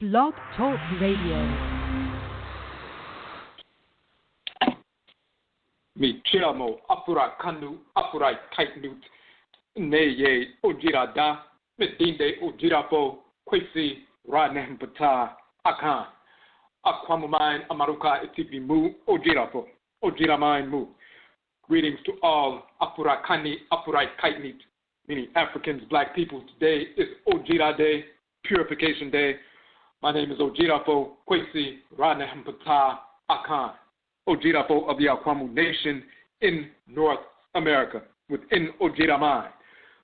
Blog Talk Radio. Mi chiamo Afurakani Afuraitkaitnit, Neye Odwirada, Medinde Odwirafo, Kwesi, Nehem Ptah, Akhan, Aakhuamuman, Amaruka, Atifi, Odwirafo, Odwiraman. Greetings to all Afurakani Afuraitkaitnit, meaning Africans, black people. Today is Odwira Day, Purification Day. My name is Odwirafo, Kwesi, Nehem Ptah, Akhan. Odwirafo of the Aakhuamuman Nation in North America, within Odwiraman,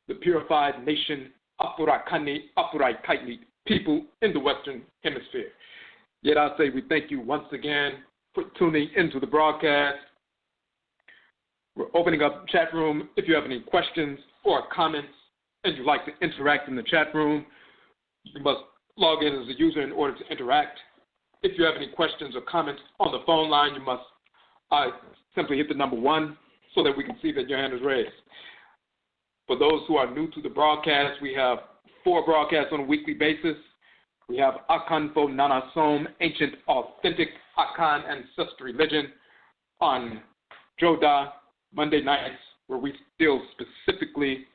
the purified nation, Afurakani Afuraitkaitnit, people in the Western Hemisphere. Yet I say we thank you once again for tuning into the broadcast. We're opening up the chat room. If you have any questions or comments and you'd like to interact in the chat room, you must log in as a user in order to interact. If you have any questions or comments on the phone line, you must simply hit the number 1 so that we can see that your hand is raised. For those who are new to the broadcast, we have 4 broadcasts on a weekly basis. We have Akhan for Nanasom, Ancient Authentic Akhan Ancestral Religion, on Joda, Monday nights, where we deal specifically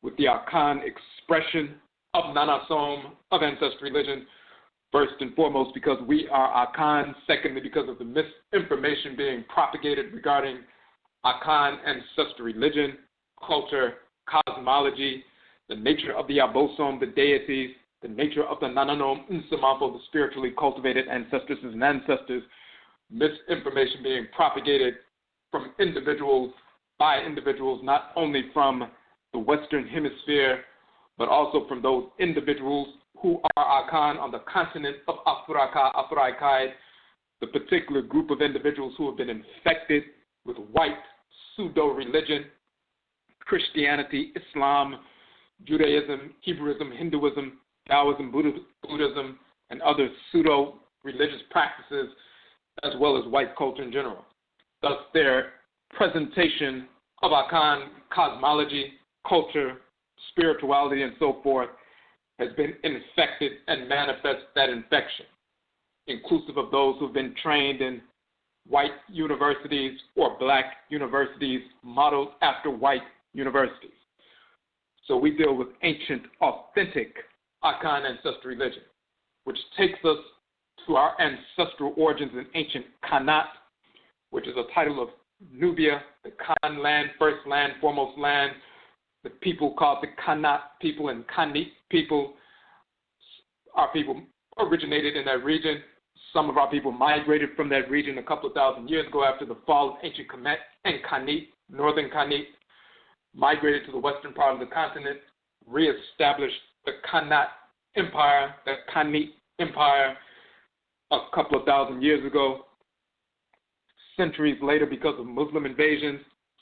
with the Akhan expression of Nanasom, of Ancestral Religion. First and foremost, because we are Akhan. Secondly, because of the misinformation being propagated regarding Akhan ancestral religion, culture, cosmology, the nature of the Obosom, the deities, the nature of the Nananom Nsamafo, the spiritually cultivated ancestresses and ancestors, misinformation being propagated from individuals, by individuals, not only from the Western Hemisphere, but also from those individuals who are Akhan on the continent of Afuraitkaitnit, the particular group of individuals who have been infected with white pseudo-religion, Christianity, Islam, Judaism, Hebrewism, Hinduism, Taoism, Buddhism, and other pseudo-religious practices, as well as white culture in general. Thus, their presentation of Akhan cosmology, culture, spirituality, and so forth has been infected and manifests that infection, inclusive of those who have been trained in white universities or black universities modeled after white universities. So we deal with ancient, authentic Akhan ancestral religion, which takes us to our ancestral origins in ancient Khanat, which is a title of Nubia, the Khan land, first land, foremost land. The people called the Khanat people and Khanit people. Our people originated in that region. Some of our people migrated from that region a couple of thousand years ago after the fall of ancient Kemet and Khanit, northern Khanit, migrated to the western part of the continent, reestablished the Khanat Empire, the Khanit Empire a couple of thousand years ago. Centuries later, because of Muslim invasions,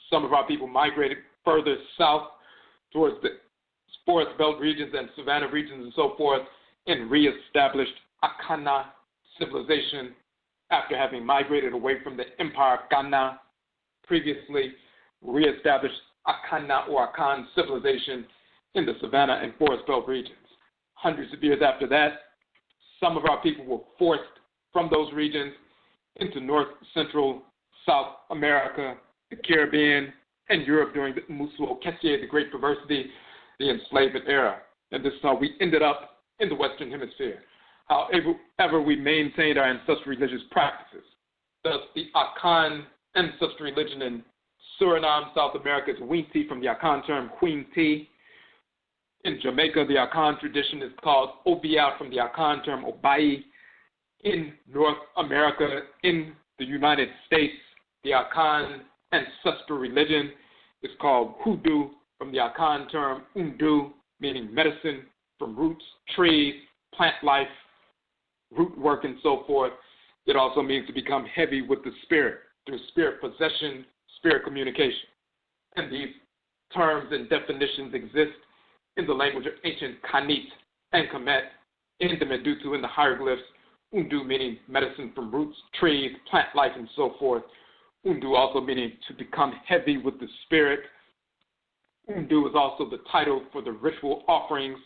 some of our people migrated further south towards the forest belt regions and savanna regions and so forth, and reestablished Akhana civilization after having migrated away from the empire of Ghana previously, reestablished Akhana or Akhan civilization in the savanna and forest belt regions. Hundreds of years after that, some of our people were forced from those regions into North, Central, South America, the Caribbean, and Europe during the Musuo Kessie, the Great Perversity, the enslavement era. And this is how we ended up in the Western Hemisphere. However, we maintained our ancestral religious practices. Thus, the Akhan ancestral religion in Suriname, South America, is Winti, from the Akhan term Queen Tea. In Jamaica, the Akhan tradition is called Obia, from the Akhan term Obai. In North America, in the United States, the Akhan ancestral religion is called Hoodoo, from the Akhan term Undu, meaning medicine from roots, trees, plant life, root work, and so forth. It also means to become heavy with the spirit through spirit possession, spirit communication. And these terms and definitions exist in the language of ancient Khanit and Kemet, in the Medutu, in the hieroglyphs. Undu meaning medicine from roots, trees, plant life, and so forth. Undu also meaning to become heavy with the spirit. Undu is also the title for the ritual offerings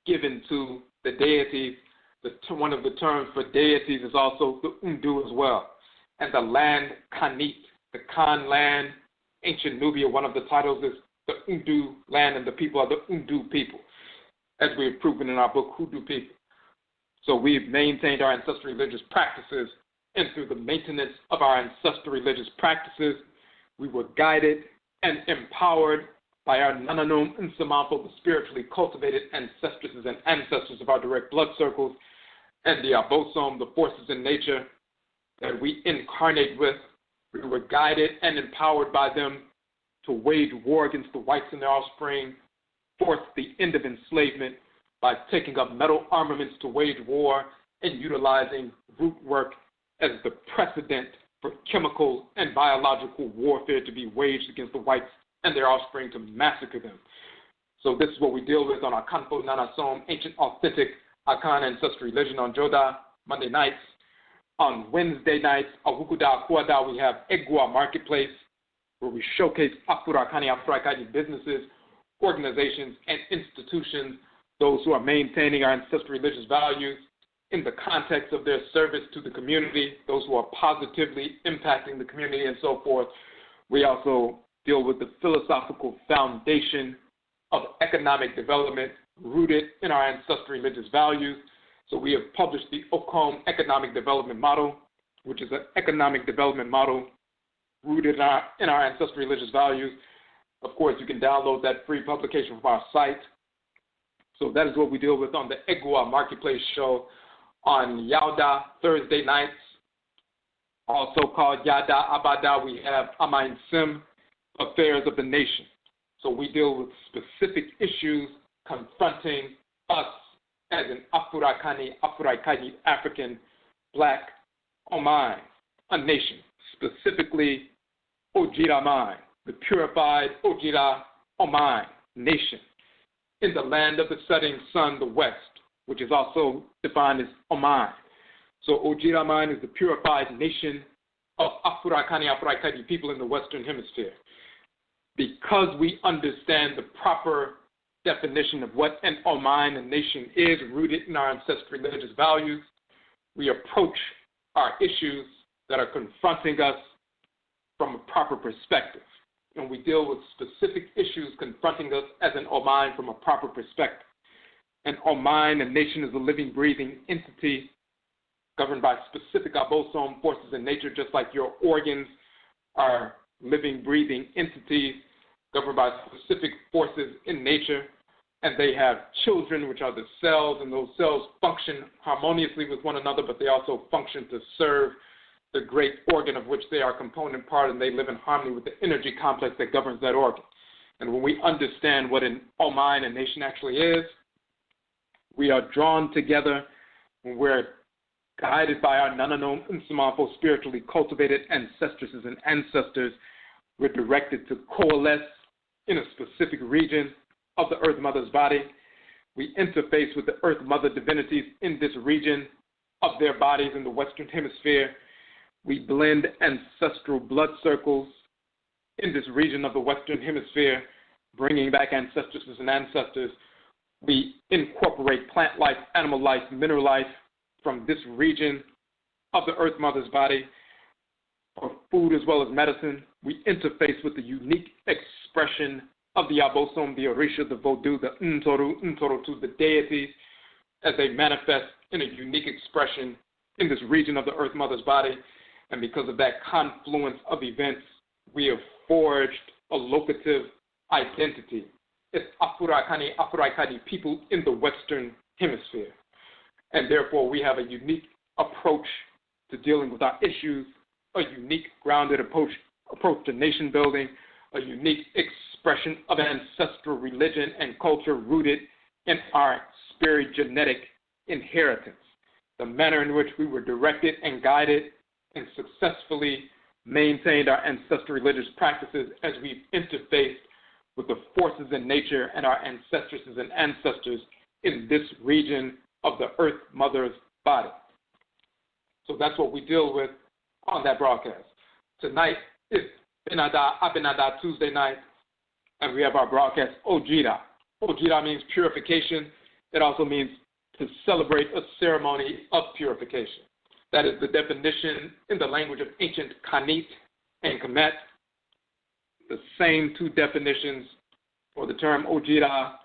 given to the deities One of the terms for deities is also the Undu as well. And the land Khanit, the Khan land, ancient Nubia, one of the titles is the Undu land, and the people are the Undu people, as we have proven in our book, Hoodoo People. So we've maintained our ancestral religious practices, and through the maintenance of our ancestral religious practices, we were guided and empowered by our Nananum Nsamanfo, the spiritually cultivated ancestresses and ancestors of our direct blood circles, and the Obosom, the forces in nature that we incarnate with. We were guided and empowered by them to wage war against the whites and their offspring, force the end of enslavement by taking up metal armaments to wage war and utilizing root work as the precedent for chemical and biological warfare to be waged against the whites and their offspring to massacre them. So this is what we deal with on our Kanfo Nanasom, ancient authentic Akhan ancestral religion on Joda, Monday nights. On Wednesday nights, Ahukuda Kuada, we have Egua Marketplace, where we showcase Afurakani Afuraitkaitnit businesses, organizations, and institutions, those who are maintaining our ancestral religious values in the context of their service to the community, those who are positively impacting the community, and so forth. We also deal with the philosophical foundation of economic development rooted in our ancestral religious values. So we have published the Okom Economic Development Model, which is an economic development model rooted in our ancestral religious values. Of course, you can download that free publication from our site. So that is what we deal with on the Egua Marketplace show on Yauda Thursday nights, also called Yada Abada. We have Amain Sim, Affairs of the Nation. So we deal with specific issues confronting us as an Afurakani, Afuraitkaitnit, African, Black, Oman, a nation, specifically ODWIRA Oman, the purified ODWIRA Oman nation, in the land of the setting sun, the West, which is also defined as Oman. So ODWIRA Oman is the purified nation of Afurakani, Afuraitkaitnit people in the Western Hemisphere. Because we understand the proper definition of what an Oman, a nation, is rooted in our ancestral religious values, we approach our issues that are confronting us from a proper perspective. And we deal with specific issues confronting us as an Oman from a proper perspective. An Oman, a nation, is a living, breathing entity governed by specific Obosom forces in nature, just like your organs are living, breathing entities governed by specific forces in nature, and they have children, which are the cells, and those cells function harmoniously with one another, but they also function to serve the great organ of which they are a component part, and they live in harmony with the energy complex that governs that organ. And when we understand what an Oman, a nation, actually is, we are drawn together when we're guided by our Nananum Nsamanfo spiritually cultivated ancestresses and ancestors. We're directed to coalesce in a specific region of the Earth Mother's body. We interface with the Earth Mother divinities in this region of their bodies in the Western Hemisphere. We blend ancestral blood circles in this region of the Western Hemisphere, bringing back ancestresses and ancestors. We incorporate plant life, animal life, mineral life from this region of the Earth Mother's body for food as well as medicine. We interface with the unique expression of the Obosom, the Orisha, the Vodou, the Ntorotu, the deities, as they manifest in a unique expression in this region of the Earth Mother's body. And because of that confluence of events, we have forged a locative identity. It's Afurakani, Afuraitkaitnit people in the Western Hemisphere. And therefore, we have a unique approach to dealing with our issues, a unique grounded approach to nation building, a unique expression of ancestral religion and culture rooted in our spirit genetic inheritance. The manner in which we were directed and guided and successfully maintained our ancestral religious practices as we've interfaced with the forces in nature and our ancestresses and ancestors in this region of the Earth Mother's body. So that's what we deal with on that broadcast. Tonight is Abinada Tuesday night, and we have our broadcast ODWIRA. ODWIRA means purification. It also means to celebrate a ceremony of purification. That is the definition in the language of ancient Khanit and Kemet. The same two definitions for the term ODWIRA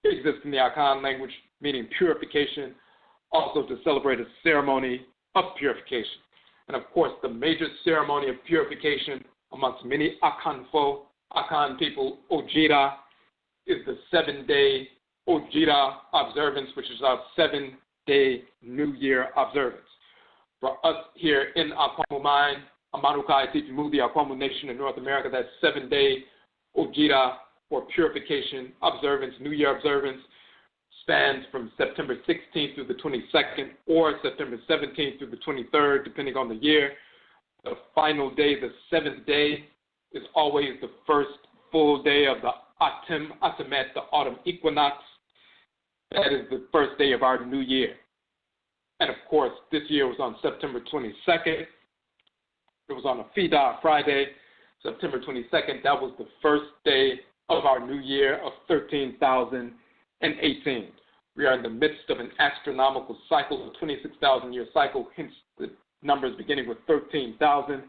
exist in the Akhan language, meaning purification, also to celebrate a ceremony of purification. And of course, the major ceremony of purification amongst many Akhan people, ODWIRA, is the 7-day ODWIRA observance, which is our 7-day New Year observance. For us here in Aakhuamuman, Amaruka, Atifi, the Aakhuamuman Nation in North America, that 7-day ODWIRA or purification observance, New Year observance, spans from September 16th through the 22nd or September 17th through the 23rd, depending on the year. The final day, the 7th day, is always the first full day of the Atemet, the autumn equinox. That is the first day of our new year. And of course, this year was on September 22nd. It was on a Ptah Friday, September 22nd. That was the first day of our new year of 13,018. We are in the midst of an astronomical cycle, a 26,000-year cycle, hence the numbers beginning with 13,000.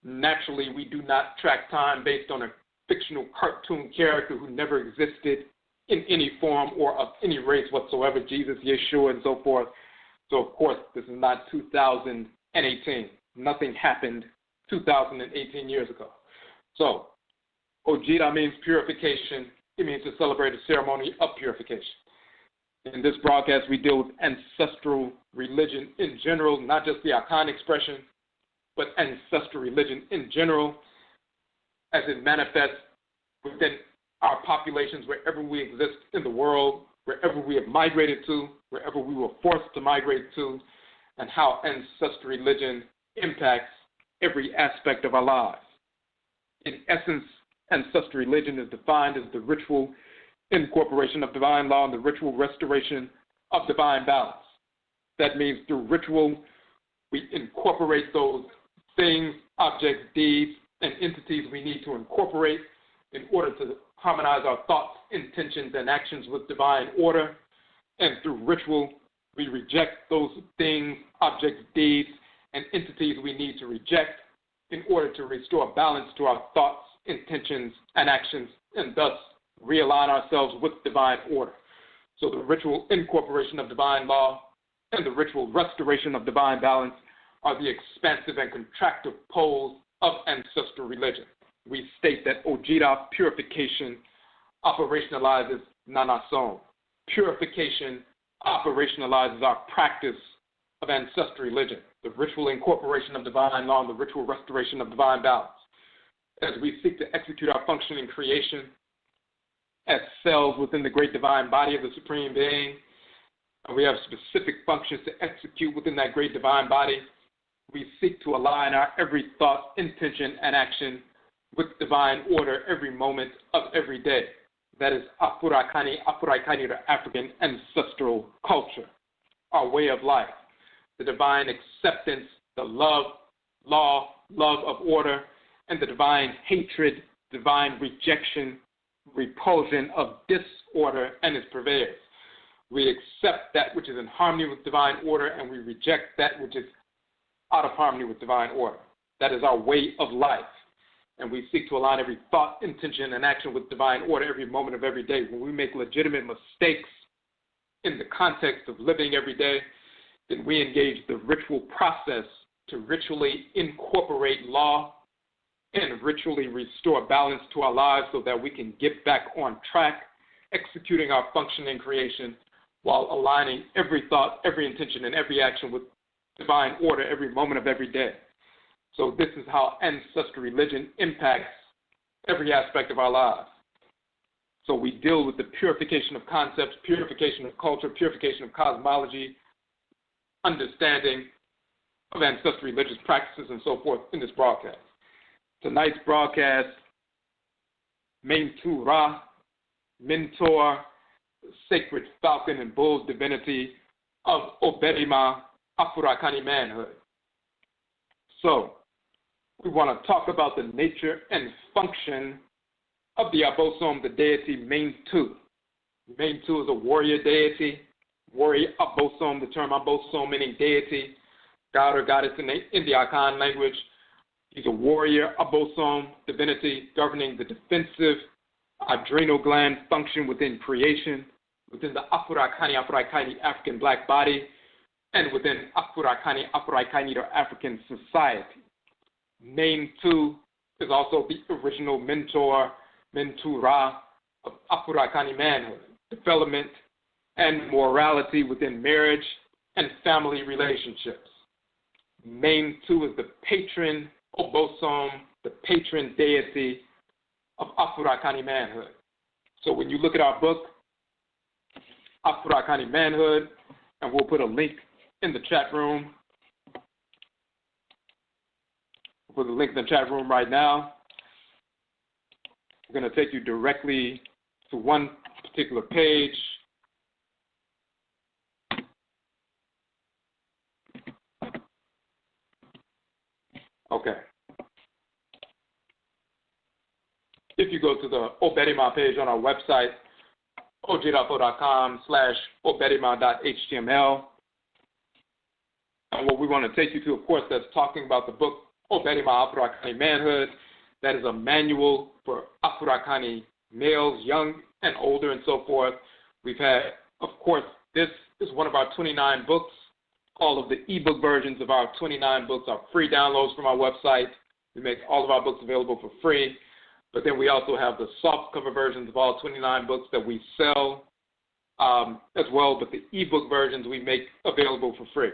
Naturally, we do not track time based on a fictional cartoon character who never existed in any form or of any race whatsoever, Jesus, Yeshua, and so forth. So, of course, this is not 2018. Nothing happened 2018 years ago. So, ODWIRA means purification. It means to celebrate a ceremony of purification. In this broadcast, we deal with ancestral religion in general, not just the Akhan expression, but ancestral religion in general, as it manifests within our populations wherever we exist in the world, wherever we have migrated to, wherever we were forced to migrate to, and how ancestral religion impacts every aspect of our lives. In essence, ancestral religion is defined as the ritual incorporation of divine law and the ritual restoration of divine balance. That means through ritual, we incorporate those things, objects, deeds, and entities we need to incorporate in order to harmonize our thoughts, intentions, and actions with divine order. And through ritual, we reject those things, objects, deeds, and entities we need to reject in order to restore balance to our thoughts, intentions, and actions, and thus realign ourselves with divine order. So the ritual incorporation of divine law and the ritual restoration of divine balance are the expansive and contractive poles of ancestral religion. We state that ODWIRA purification operationalizes nanason. Purification operationalizes our practice of ancestral religion, the ritual incorporation of divine law and the ritual restoration of divine balance. As we seek to execute our function in creation as cells within the great divine body of the Supreme Being, and we have specific functions to execute within that great divine body, we seek to align our every thought, intention, and action with divine order every moment of every day. That is Afuraitkaitnit, or African ancestral culture, our way of life, the divine acceptance, the love, law, love of order, and the divine hatred, divine rejection, repulsion of disorder and its purveyors. We accept that which is in harmony with divine order, and we reject that which is out of harmony with divine order. That is our way of life. And we seek to align every thought, intention, and action with divine order every moment of every day. When we make legitimate mistakes in the context of living every day, then we engage the ritual process to ritually incorporate law and ritually restore balance to our lives so that we can get back on track, executing our function in creation while aligning every thought, every intention, and every action with divine order every moment of every day. So this is how ancestral religion impacts every aspect of our lives. So we deal with the purification of concepts, purification of culture, purification of cosmology, understanding of ancestral religious practices, and so forth in this broadcast. Tonight's broadcast, Mentu Ra, Mentor, Sacred Falcon and Bull's Divinity of OBARIMA, Afurakani Manhood. So, we want to talk about the nature and function of the Obosom, the deity Mentu. Mentu is a warrior deity. Warrior Obosom, the term Obosom meaning deity, god or goddess in the Akhan language. He's a warrior Obosom, divinity governing the defensive adrenal gland function within creation, within the Afuraitkaitnit African black body, and within Afuraitkaitnit or African society. Mentu is also the original mentor, Mentu Ra, of Afurakani Manhood, development and morality within marriage and family relationships. Mentu is the patron Obosom, the patron deity of Afurakani Manhood. So when you look at our book, Afurakani Manhood, and we'll put a link in the chat room. We'll put a link in the chat room right now. We're going to take you directly to one particular page. Okay. If you go to the OBARIMA page on our website, odwirafo.com/obarima.html, and what we want to take you to, of course, that's talking about the book OBARIMA Afurakani Manhood. That is a manual for Afurakani males, young and older, and so forth. We've had, of course, this is one of our 29 books. All of the ebook versions of our 29 books are free downloads from our website. We make all of our books available for free. But then we also have the soft cover versions of all 29 books that we sell as well. But the ebook versions we make available for free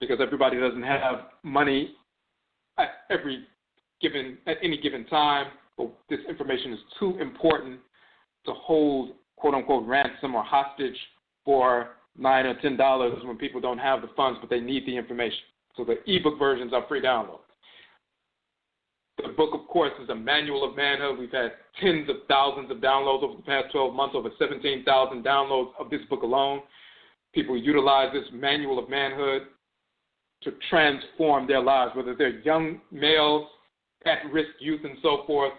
because everybody doesn't have money at any given time. But this information is too important to hold, quote unquote, ransom or hostage for $9 or $10 when people don't have the funds, but they need the information. So the ebook versions are free downloads. The book, of course, is a manual of manhood. We've had tens of thousands of downloads over the past 12 months, over 17,000 downloads of this book alone. People utilize this manual of manhood to transform their lives, whether they're young males, at-risk youth, and so forth,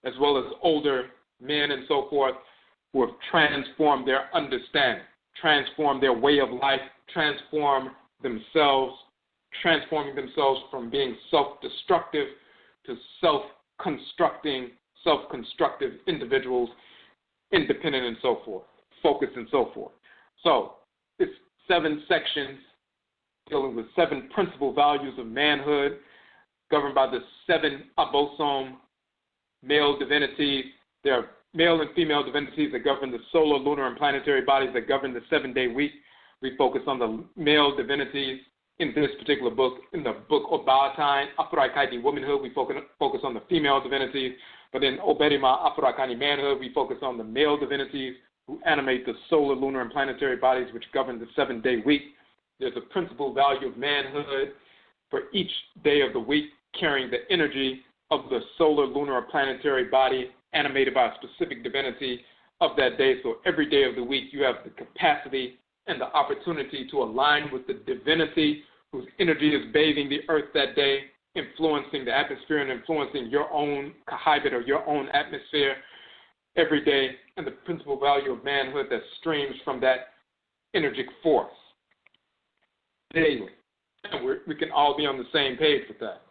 as well as older men and so forth, who have transformed their understanding, transformed their way of life, transforming themselves from being self-destructive to self-constructive individuals, independent and so forth, focused and so forth. So it's 7 sections dealing with 7 principal values of manhood, governed by the 7 Obosom male divinities. There are male and female divinities that govern the solar, lunar, and planetary bodies that govern the 7-day week. We focus on the male divinities in this particular book. In the book Afurakani Womanhood, we focus on the female divinities. But in OBARIMA Afurakani Manhood, we focus on the male divinities who animate the solar, lunar, and planetary bodies which govern the 7-day week. There's a principal value of manhood for each day of the week, carrying the energy of the solar, lunar, or planetary body animated by a specific divinity of that day. So every day of the week, you have the capacity and the opportunity to align with the divinity whose energy is bathing the earth that day, influencing the atmosphere and influencing your own kahaibit or your own atmosphere every day, and the principal value of manhood that streams from that energetic force daily. And we can all be on the same page with that.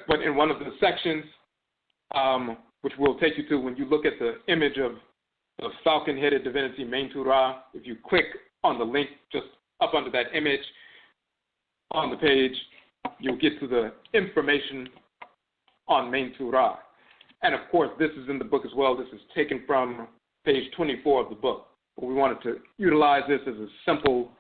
But in one of the sections, which we'll take you to when you look at the image of the falcon-headed divinity Mentu Ra, if you click on the link just up under that image on the page, you'll get to the information on Mentu Ra. And of course, this is in the book as well. This is taken from page 24 of the book. But we wanted to utilize this as a simple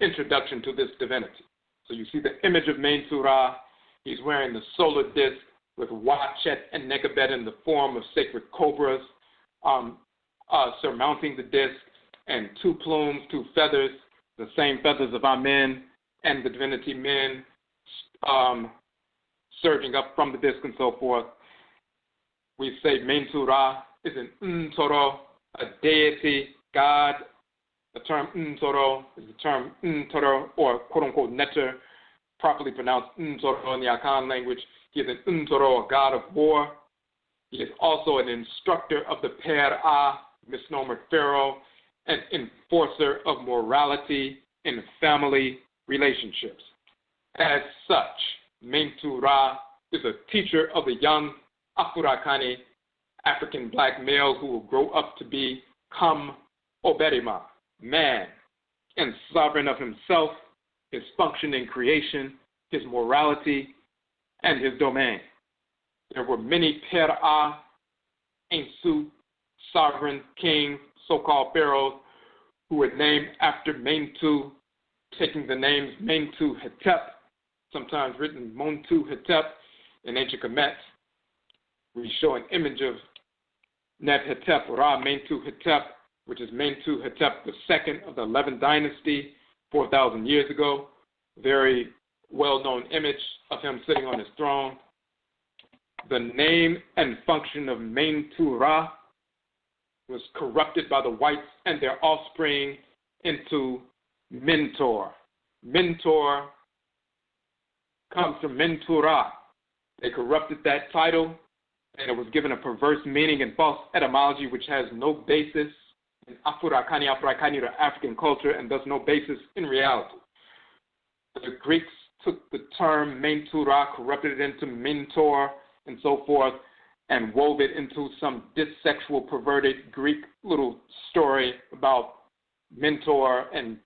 introduction to this divinity. So you see the image of Mentu Ra. He's wearing the solar disk with Wachet and Nekabet in the form of sacred cobras surmounting the disk, and 2 plumes, 2 feathers, the same feathers of our men and the divinity men surging up from the disk and so forth. We say Mentu Ra is an Ntoro, a deity, God. The term Ntoro is the term Ntoro, or quote-unquote Neter, properly pronounced Ntoro in the Akhan language. He is an Ntoro, a god of war. He is also an instructor of the Per-A, misnomer Pharaoh. an enforcer of morality in family relationships. As such, Mentu Ra is a teacher of the young Afurakani African black male who will grow up to become OBARIMA, man, and sovereign of himself, his function in creation, his morality, and his domain. There were many Ptah, Ensu, sovereign kings, so-called pharaohs, who were named after Mentu, taking the names Mentu Hetep, sometimes written Montu Hetep in ancient Kemet. We show an image of Neb Hetep, Ra Mentu Hetep, which is Mentu Hetep II of the 11th dynasty, 4,000 years ago. Very well-known image of him sitting on his throne. The name and function of Mentu Ra was corrupted by the whites and their offspring into mentor. Mentor comes from Mentu Ra. They corrupted that title, and it was given a perverse meaning and false etymology which has no basis in Afuraitkaitnit or African culture and thus no basis in reality. The Greeks took the term Mentu Ra, corrupted it into mentor and so forth, and wove it into some dissexual, perverted Greek little story about mentor and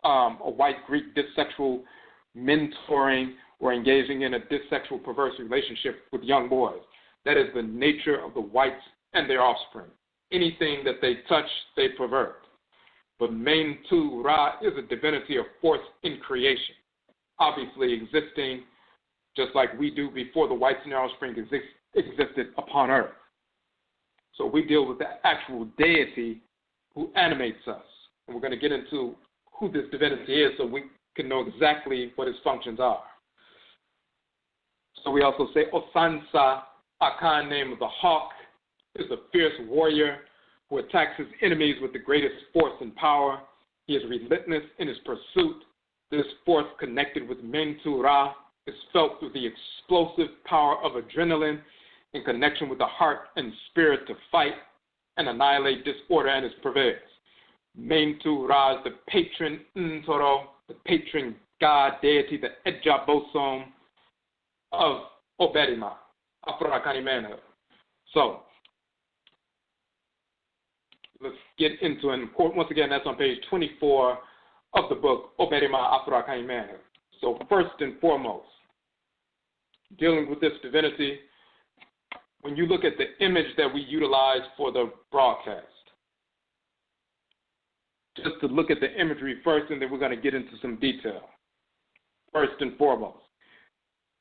a white Greek dissexual mentoring or engaging in a dissexual, perverse relationship with young boys. That is the nature of the whites and their offspring. Anything that they touch, they pervert. But Mentu Ra is a divinity of force in creation, obviously existing just like we do before the whites and their offspring existed upon earth. So we deal with the actual deity who animates us. And we're going to get into who this divinity is so we can know exactly what his functions are. So we also say Osansa, Akhan, name of the hawk, is a fierce warrior who attacks his enemies with the greatest force and power. He is relentless in his pursuit. This force connected with Mentu Ra is felt through the explosive power of adrenaline in connection with the heart and spirit to fight and annihilate disorder and its purveyors. Mentu Ra is the patron Ntoro, the patron god, deity, the Obosom of OBARIMA, Afurakani Manhood. So, let's get into it. Once again, that's on page 24 of the book, OBARIMA, Afurakani Manhood. So, first and foremost, dealing with this divinity, when you look at the image that we utilize for the broadcast, just to look at the imagery first, and then we're going to get into some detail. First and foremost,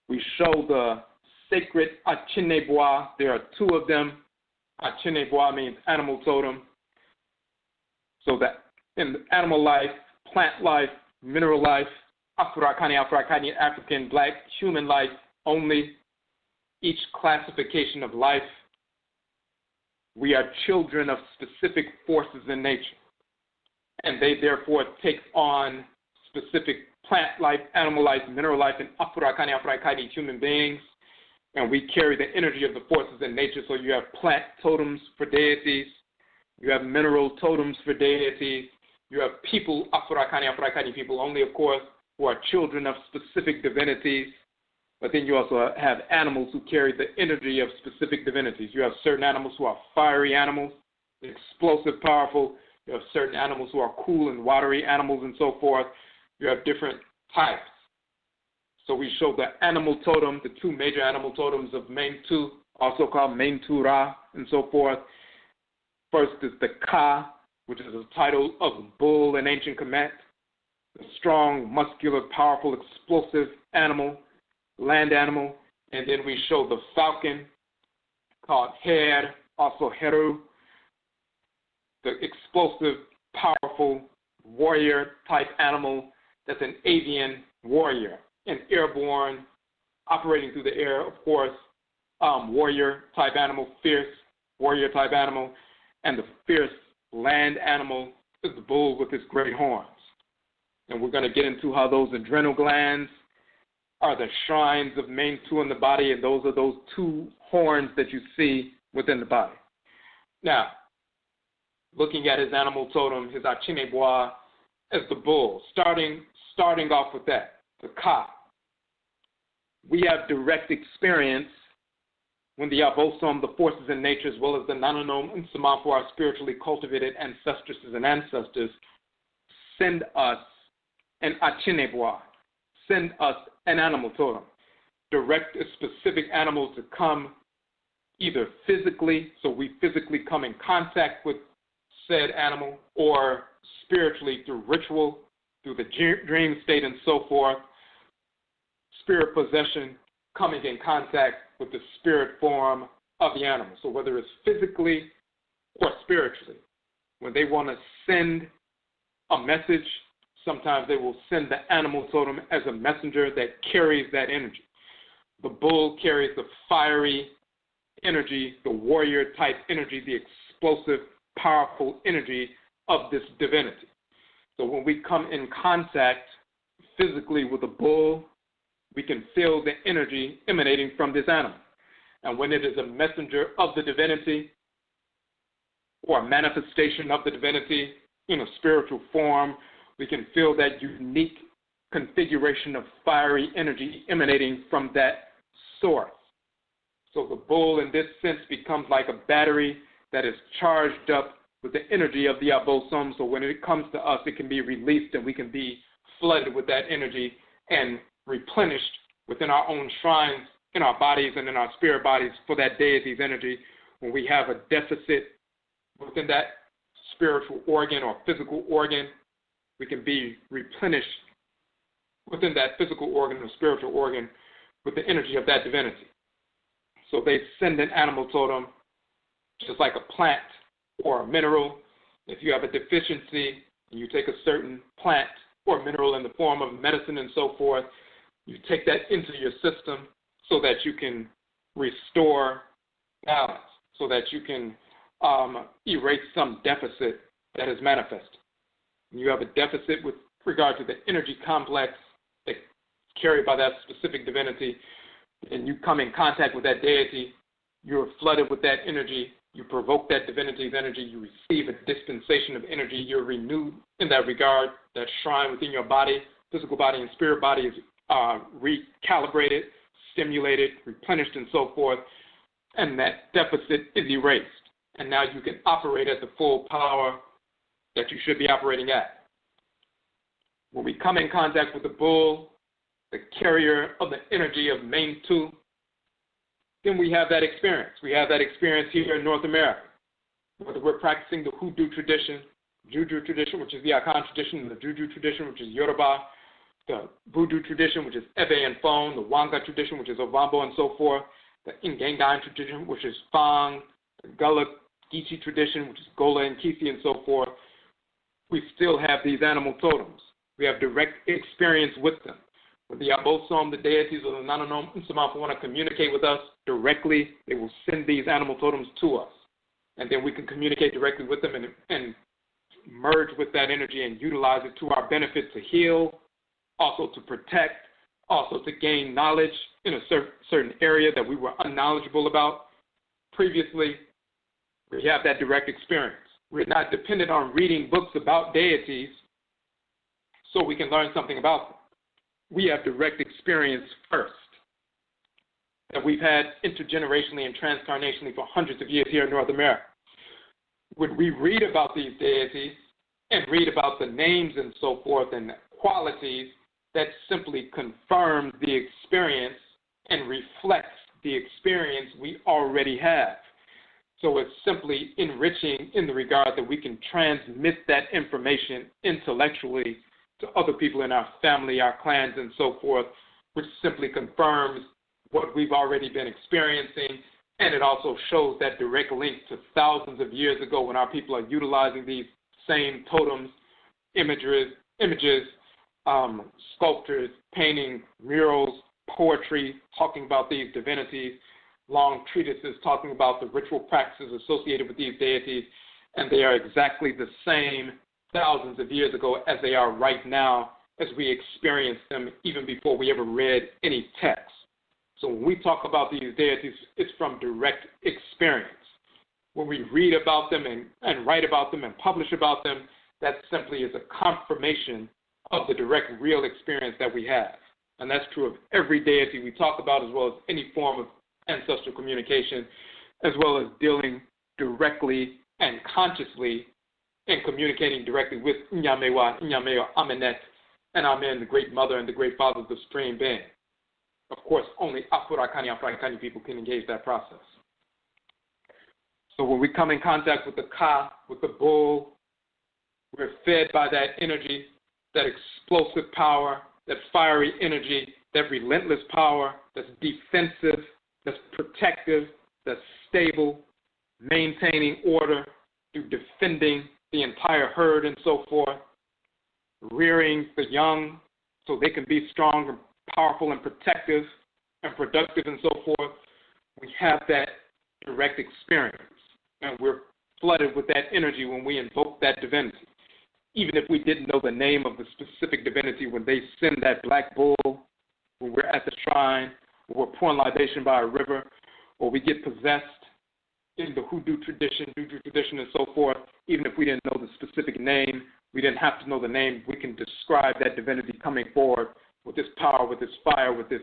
we show the sacred Achinebois. There are two of them. Achinebois means animal totem. So that in animal life, plant life, mineral life, Afurakani, African, black, human life only, each classification of life, we are children of specific forces in nature. And they therefore take on specific plant life, animal life, mineral life, and Afurakani, human beings. And we carry the energy of the forces in nature. So you have plant totems for deities. You have mineral totems for deities. You have people, Afurakani people only, of course, who are children of specific divinities. But then you also have animals who carry the energy of specific divinities. You have certain animals who are fiery animals, explosive, powerful. You have certain animals who are cool and watery animals and so forth. You have different types. So we show the animal totem, the two major animal totems of Mentu, also called Mentu Ra and so forth. First is the Ka, which is a title of bull in ancient Kemet, the strong, muscular, powerful, explosive animal, land animal. And then we show the falcon, called Her, also Heru, the explosive, powerful, warrior-type animal that's an avian warrior, an airborne, operating through the air, of course, warrior-type animal, fierce warrior-type animal, and the fierce land animal is the bull with his great horns. And we're going to get into how those adrenal glands are the shrines of Mentu in the body, and those are those two horns that you see within the body. Now, looking at his animal totem, his Achinebois, as the bull, starting off with that, the Ka. We have direct experience when the Obosom, the forces in nature, as well as the Nananom and Samanfu, our spiritually cultivated ancestresses and ancestors, send us an Achinebois, send us an animal totem, direct a specific animal to come either physically, so we physically come in contact with said animal, or spiritually through ritual, through the dream state and so forth, spirit possession, coming in contact with the spirit form of the animal. So whether it's physically or spiritually, when they want to send a message, sometimes they will send the animal totem as a messenger that carries that energy. The bull carries the fiery energy, the warrior type energy, the explosive, powerful energy of this divinity. So when we come in contact physically with a bull, we can feel the energy emanating from this animal. And when it is a messenger of the divinity or a manifestation of the divinity in a spiritual form, we can feel that unique configuration of fiery energy emanating from that source. So the bull in this sense becomes like a battery that is charged up with the energy of the Obosom. So when it comes to us, it can be released and we can be flooded with that energy and replenished within our own shrines, in our bodies and in our spirit bodies for that deity's energy. When we have a deficit within that spiritual organ or physical organ, we can be replenished within that physical organ or spiritual organ with the energy of that divinity. So they send an animal totem, just like a plant or a mineral. If you have a deficiency and you take a certain plant or mineral in the form of medicine and so forth, you take that into your system so that you can restore balance, so that you can erase some deficit that is manifested. You have a deficit with regard to the energy complex that's carried by that specific divinity, and you come in contact with that deity, you're flooded with that energy, you provoke that divinity's energy, you receive a dispensation of energy, you're renewed in that regard. That shrine within your body, physical body and spirit body, is recalibrated, stimulated, replenished, and so forth, and that deficit is erased. And now you can operate at the full power that you should be operating at. When we come in contact with the bull, the carrier of the energy of Mentu, then we have that experience. We have that experience here in North America, whether we're practicing the Hoodoo tradition, Juju tradition, which is the Akhan tradition, the Juju tradition, which is Yoruba, the Voodoo tradition, which is Ebe and Fon, the Wanga tradition, which is Ovambo and so forth, the Ngangan tradition, which is Fang, the Gullah Geechee tradition, which is Gola and Kisi and so forth. We still have these animal totems. We have direct experience with them. When the Obosom, the deities, or the Nananom and Samanfu want to communicate with us directly, they will send these animal totems to us. And then we can communicate directly with them and merge with that energy and utilize it to our benefit to heal, also to protect, also to gain knowledge in a certain area that we were unknowledgeable about previously. We have that direct experience. We're not dependent on reading books about deities so we can learn something about them. We have direct experience first that we've had intergenerationally and transcarnationally for hundreds of years here in North America. When we read about these deities and read about the names and so forth and qualities, that simply confirms the experience and reflects the experience we already have. So it's simply enriching in the regard that we can transmit that information intellectually to other people in our family, our clans, and so forth, which simply confirms what we've already been experiencing, and it also shows that direct link to thousands of years ago when our people are utilizing these same totems, images, sculptures, painting, murals, poetry, talking about these divinities, long treatises talking about the ritual practices associated with these deities, and they are exactly the same thousands of years ago as they are right now as we experience them even before we ever read any text. So when we talk about these deities, it's from direct experience. when we read about them and write about them and publish about them, that simply is a confirmation of the direct, real experience that we have. And that's true of every deity we talk about, as well as any form of ancestral communication, as well as dealing directly and consciously and communicating directly with Nyamewa, Nyameo, Amenet, and Amen, the Great Mother and the Great Father of the Supreme Being. Of course, only Afurakani people can engage that process. So when we come in contact with the Ka, with the bull, we're fed by that energy, that explosive power, that fiery energy, that relentless power, that's defensive, that's protective, that's stable, maintaining order through defending the entire herd and so forth, rearing the young so they can be strong and powerful and protective and productive and so forth. We have that direct experience, and we're flooded with that energy when we invoke that divinity. Even if we didn't know the name of the specific divinity, when they send that black bull, when we're at the shrine, when we're pouring libation by a river, or we get possessed in the hoodoo tradition and so forth, even if we didn't know the specific name, we didn't have to know the name, we can describe that divinity coming forward with this power, with this fire, with this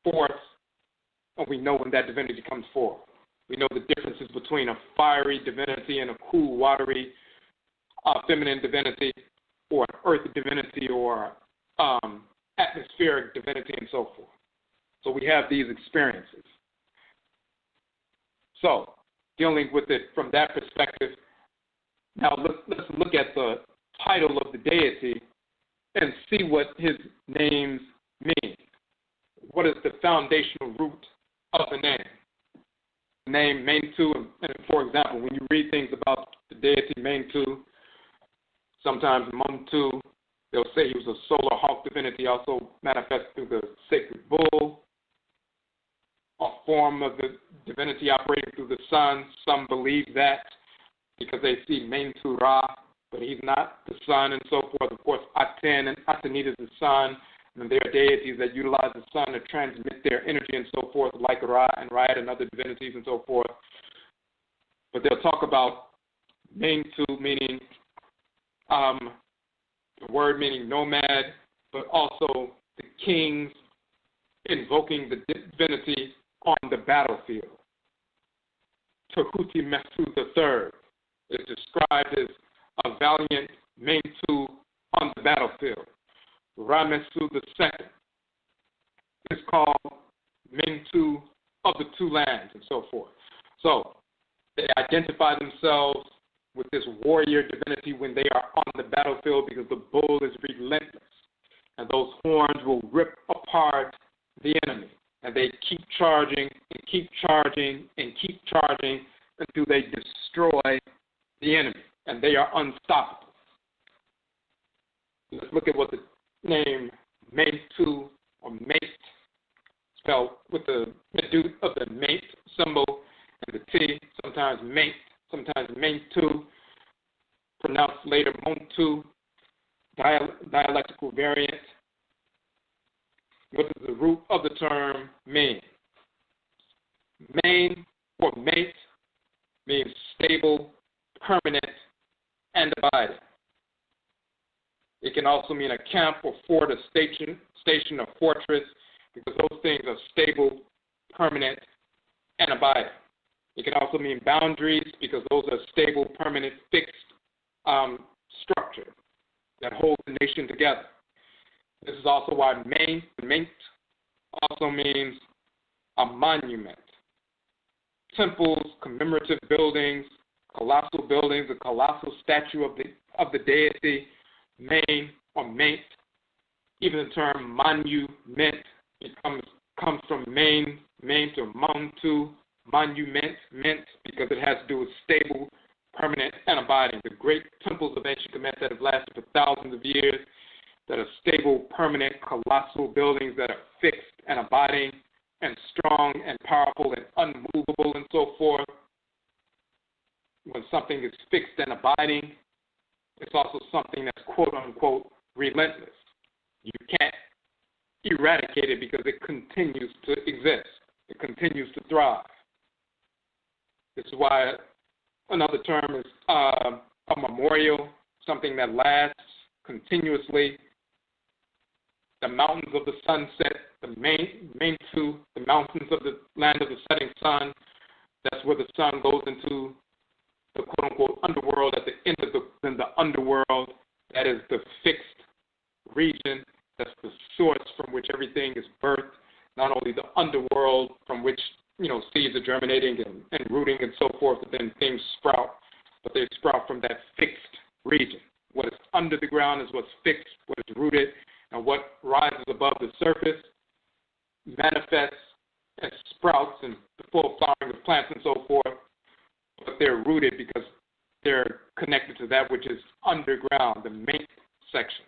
force, and we know when that divinity comes forward. We know the differences between a fiery divinity and a cool, watery, feminine divinity, or an earth divinity, or atmospheric divinity, and so forth. So we have these experiences. So, dealing with it from that perspective, now let's look at the title of the deity and see what his names mean. What is the foundational root of the name? The name Mentu, and for example, when you read things about the deity Mentu, sometimes Mentu, they'll say he was a solar hawk divinity, also manifested through the sacred bull, a form of the divinity operating through the sun. Some believe that because they see Mentu Ra, but he's not the sun and so forth. Of course, Aten and Atenit is the sun, and there are deities that utilize the sun to transmit their energy and so forth, like Ra and Riot and other divinities and so forth. But they'll talk about Mentu, meaning the word meaning nomad, but also the kings invoking the divinity on the battlefield. Tahuti Mesu III is described as a valiant Mentu on the battlefield. Ramesu II is called Mentu of the two lands and so forth. So they identify themselves with this warrior divinity when they are on the battlefield because the bull is relentless. And those horns will rip apart the enemy. And they keep charging and keep charging and keep charging until they destroy the enemy. And they are unstoppable. Let's look at what the name Mentu or Mate, spelled with the medut of the mate symbol and the T, sometimes mate, sometimes Mentu, pronounced later Montu, dialectical variant. What does the root of the term mean? Main or mate means stable, permanent, and abiding. It can also mean a camp or fort, a station or fortress, because those things are stable, permanent, and abiding. It can also mean boundaries, because those are stable, permanent, fixed structure that holds the nation together. This is also why Maint also means a monument. Temples, commemorative buildings, colossal buildings, a colossal statue of the deity, Main or Maint. Even the term monument, it comes from Maint or Montu, monument, because it has to do with stable, permanent, and abiding. The great temples of ancient Kemet that have lasted for thousands of years, that are stable, permanent, colossal buildings that are fixed and abiding and strong and powerful and unmovable and so forth. When something is fixed and abiding, it's also something that's quote-unquote relentless. You can't eradicate it because it continues to exist. It continues to thrive. This is why Another term is a memorial, something that lasts continuously. The mountains of the sunset, the Mentu, the mountains of the land of the setting sun. That's where the sun goes into the quote-unquote underworld. At the end of the underworld, that is the fixed region. That's the source from which everything is birthed. Not only the underworld from which seeds are germinating and rooting and so forth, and then things sprout, but they sprout from that fixed region. What is under the ground is what's fixed, what is rooted, and what rises above the surface manifests as sprouts and the full flowering of plants and so forth, but they're rooted because they're connected to that which is underground, the main section.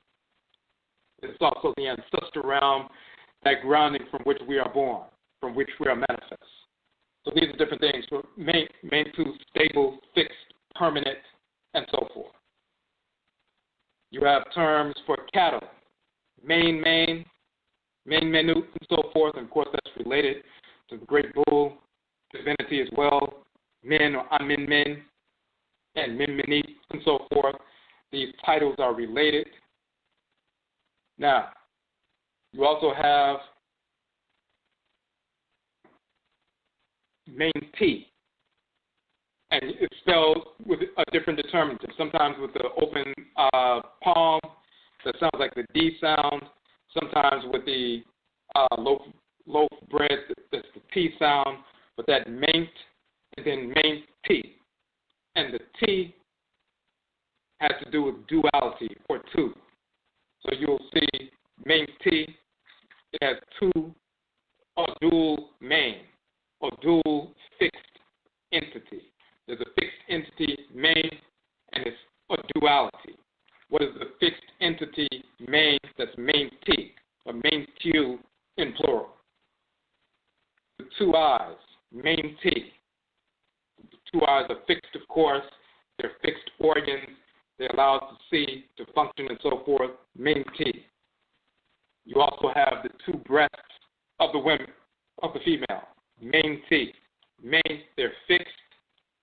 It's also the ancestral realm, that grounding from which we are born, from which we are manifest. So these are different things. So Mentu, stable, fixed, permanent, and so forth. You have terms for cattle, main, Menut, and so forth. And of course, that's related to the great bull, divinity as well, men or amin men, and minminit, and so forth. These titles are related. Now, you also have main T, and it's spelled with a different determinative. Sometimes with the open palm, that sounds like the D sound. Sometimes with the loaf bread, that's the T sound. But that main and then main T, and the T has to do with duality or two. So you'll see main T, it has two or dual main or dual fixed entity. There's a fixed entity main and it's a duality. What is the fixed entity main? That's main T or main Q in plural. The two eyes, main T. The two eyes are fixed, of course. They're fixed organs. They allow us to see, to function, and so forth. Main T. You also have the two breasts of the women, of the female. Main T. Main, they're fixed,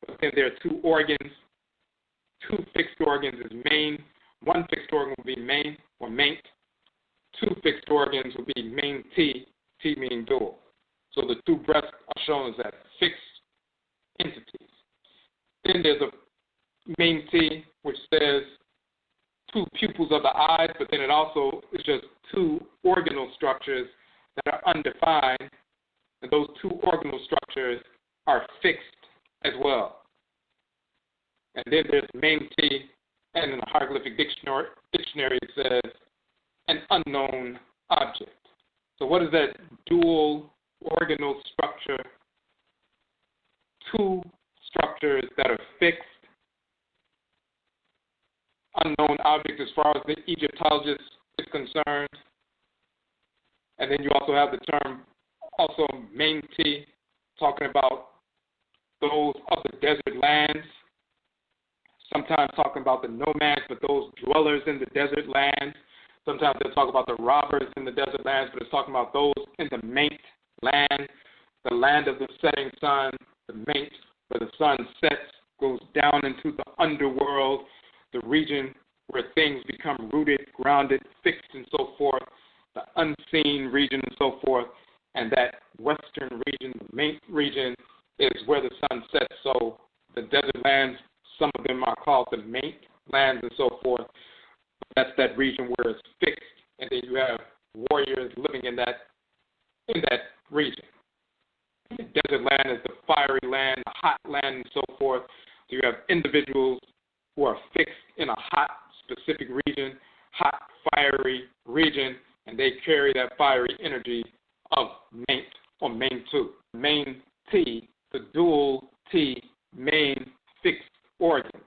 but then there are two organs. Two fixed organs is main. One fixed organ will be main or main. Two fixed organs will be main T, T meaning dual. So the two breasts are shown as that fixed entities. Then there's a main T, which says two pupils of the eyes, but then it also is just two organal structures that are undefined, and those two organal structures are fixed as well. And then there's main T, and in the hieroglyphic dictionary it says an unknown object. So what is that dual organal structure? Two structures that are fixed, unknown object as far as the Egyptologist is concerned. And then you also have the term, also main T, talking about those of the desert lands, sometimes talking about the nomads, but those dwellers in the desert lands. Sometimes they talk about the robbers in the desert lands, but it's talking about those in the main land, the land of the setting sun, the main, where the sun sets, goes down into the underworld, the region where things become rooted, grounded, fixed, and so forth, the unseen region and so forth, and that western region, the main region, is where the sun sets. So the desert lands, some of them are called the main lands and so forth. That's that region where it's fixed, and then you have warriors living in that region. The desert land is the fiery land, the hot land, and so forth. So you have individuals who are fixed in a hot, specific region, hot, fiery region, and they carry that fiery energy of main or main two. Main T, the dual T, main fixed organs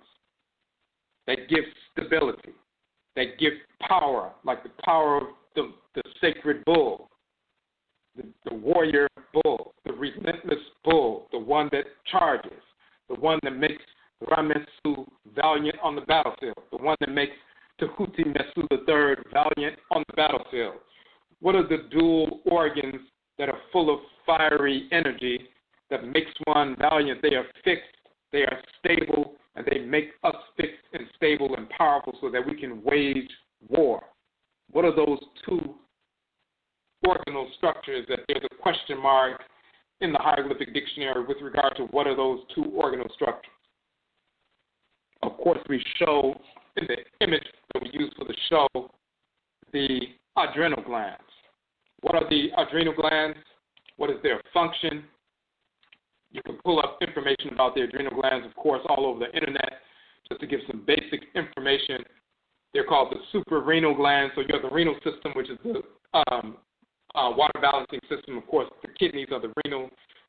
that give stability, that give power, like the power of the sacred bull, the warrior bull, the relentless bull, the one that charges, the one that makes Ramesu valiant on the battlefield, the one that makes Tehuti Mesu III valiant on the battlefield. What are the dual organs that are full of fiery energy that makes one valiant? They are fixed, They are stable, and they make us fixed and stable and powerful so that we can wage war. What are those two organal structures that there's a question mark in the hieroglyphic dictionary with regard to what are those two organal structures? Of course, we show in the image that we use for the show the adrenal glands. What are the adrenal glands? What is their function? You can pull up information about the adrenal glands, of course, all over the internet, just to give some basic information. They're called the suprarenal glands. So you have the renal system, which is the water balancing system. Of course, the kidneys are the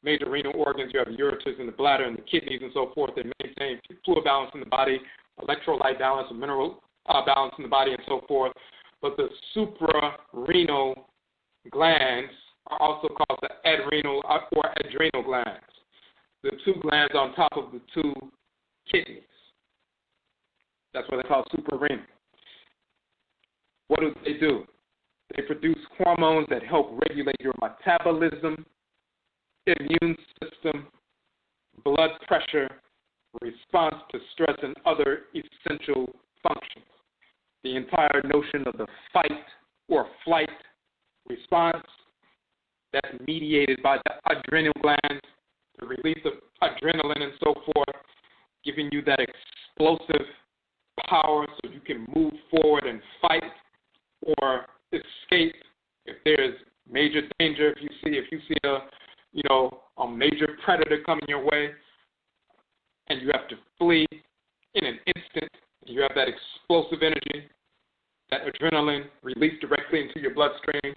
major renal organs. You have the ureters and the bladder and the kidneys and so forth. They maintain fluid balance in the body, electrolyte balance, mineral balance in the body, and so forth. But the suprarenal glands are also called the adrenal or adrenal glands. The two glands on top of the two kidneys. That's what they call suprarenal. What do? They produce hormones that help regulate your metabolism, immune system, blood pressure, response to stress, and other essential functions. The entire notion of the fight or flight response that's mediated by the adrenal glands, the release of adrenaline and so forth, giving you that explosive power so you can move forward and fight or escape if there's major danger. If you see a major predator coming your way and you have to flee in an instant, you have that explosive energy, that adrenaline released directly into your bloodstream,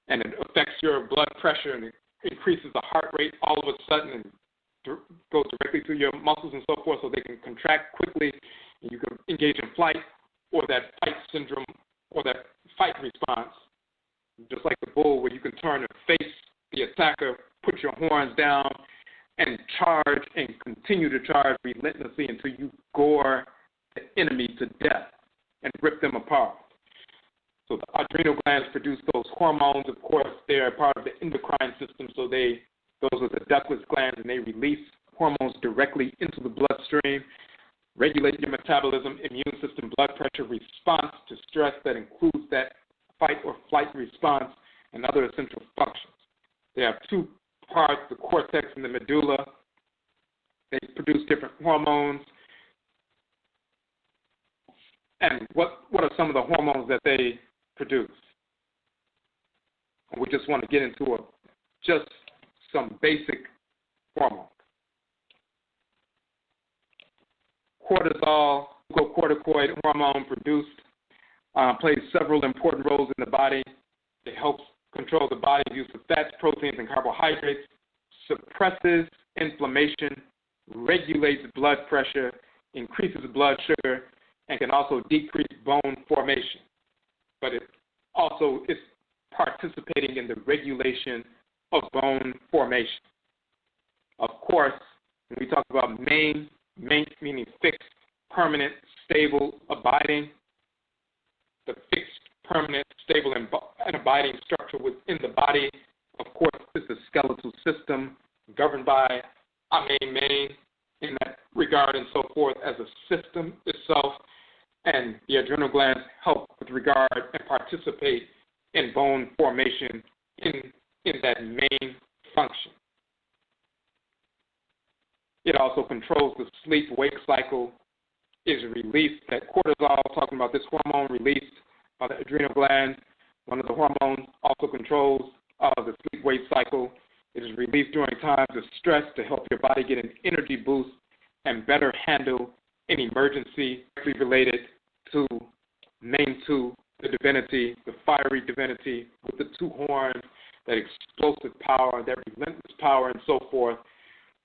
and it affects your blood pressure and it increases the heart rate all of a sudden and goes directly to your muscles and so forth so they can contract quickly and you can engage in flight or that fight syndrome or that fight response, just like the bull where you can turn and face the attacker, put your horns down, and charge and continue to charge relentlessly until you gore the enemy to death and rip them apart. So the adrenal glands produce those hormones. Of course, they are part of the endocrine system, so those are the ductless glands, and they release hormones directly into the bloodstream, regulate your metabolism, immune system, blood pressure, response to stress that includes that fight or flight response, and other essential functions. They have two parts, the cortex and the medulla. They produce different hormones. And what are some of the hormones that they produce? We just want to get into just some basic hormones. Cortisol, glucocorticoid hormone produced, plays several important roles in the body. It helps control the body's use of fats, proteins, and carbohydrates, suppresses inflammation, regulates blood pressure, increases blood sugar, and can also decrease bone formation. But it also is participating in the regulation of bone formation. Of course, when we talk about main meaning fixed, permanent, stable, abiding, the fixed, permanent, stable, and abiding structure within the body, of course, is the skeletal system governed by main in that regard and so forth as a system itself, and the adrenal glands help with regard and participate in bone formation in that main function. It also controls the sleep-wake cycle, is released, that cortisol, talking about this hormone released by the adrenal gland. One of the hormones also controls the sleep-wake cycle. It is released during times of stress to help your body get an energy boost and better handle an emergency related to Mentu, the divinity, the fiery divinity with the two horns, that explosive power, that relentless power, and so forth,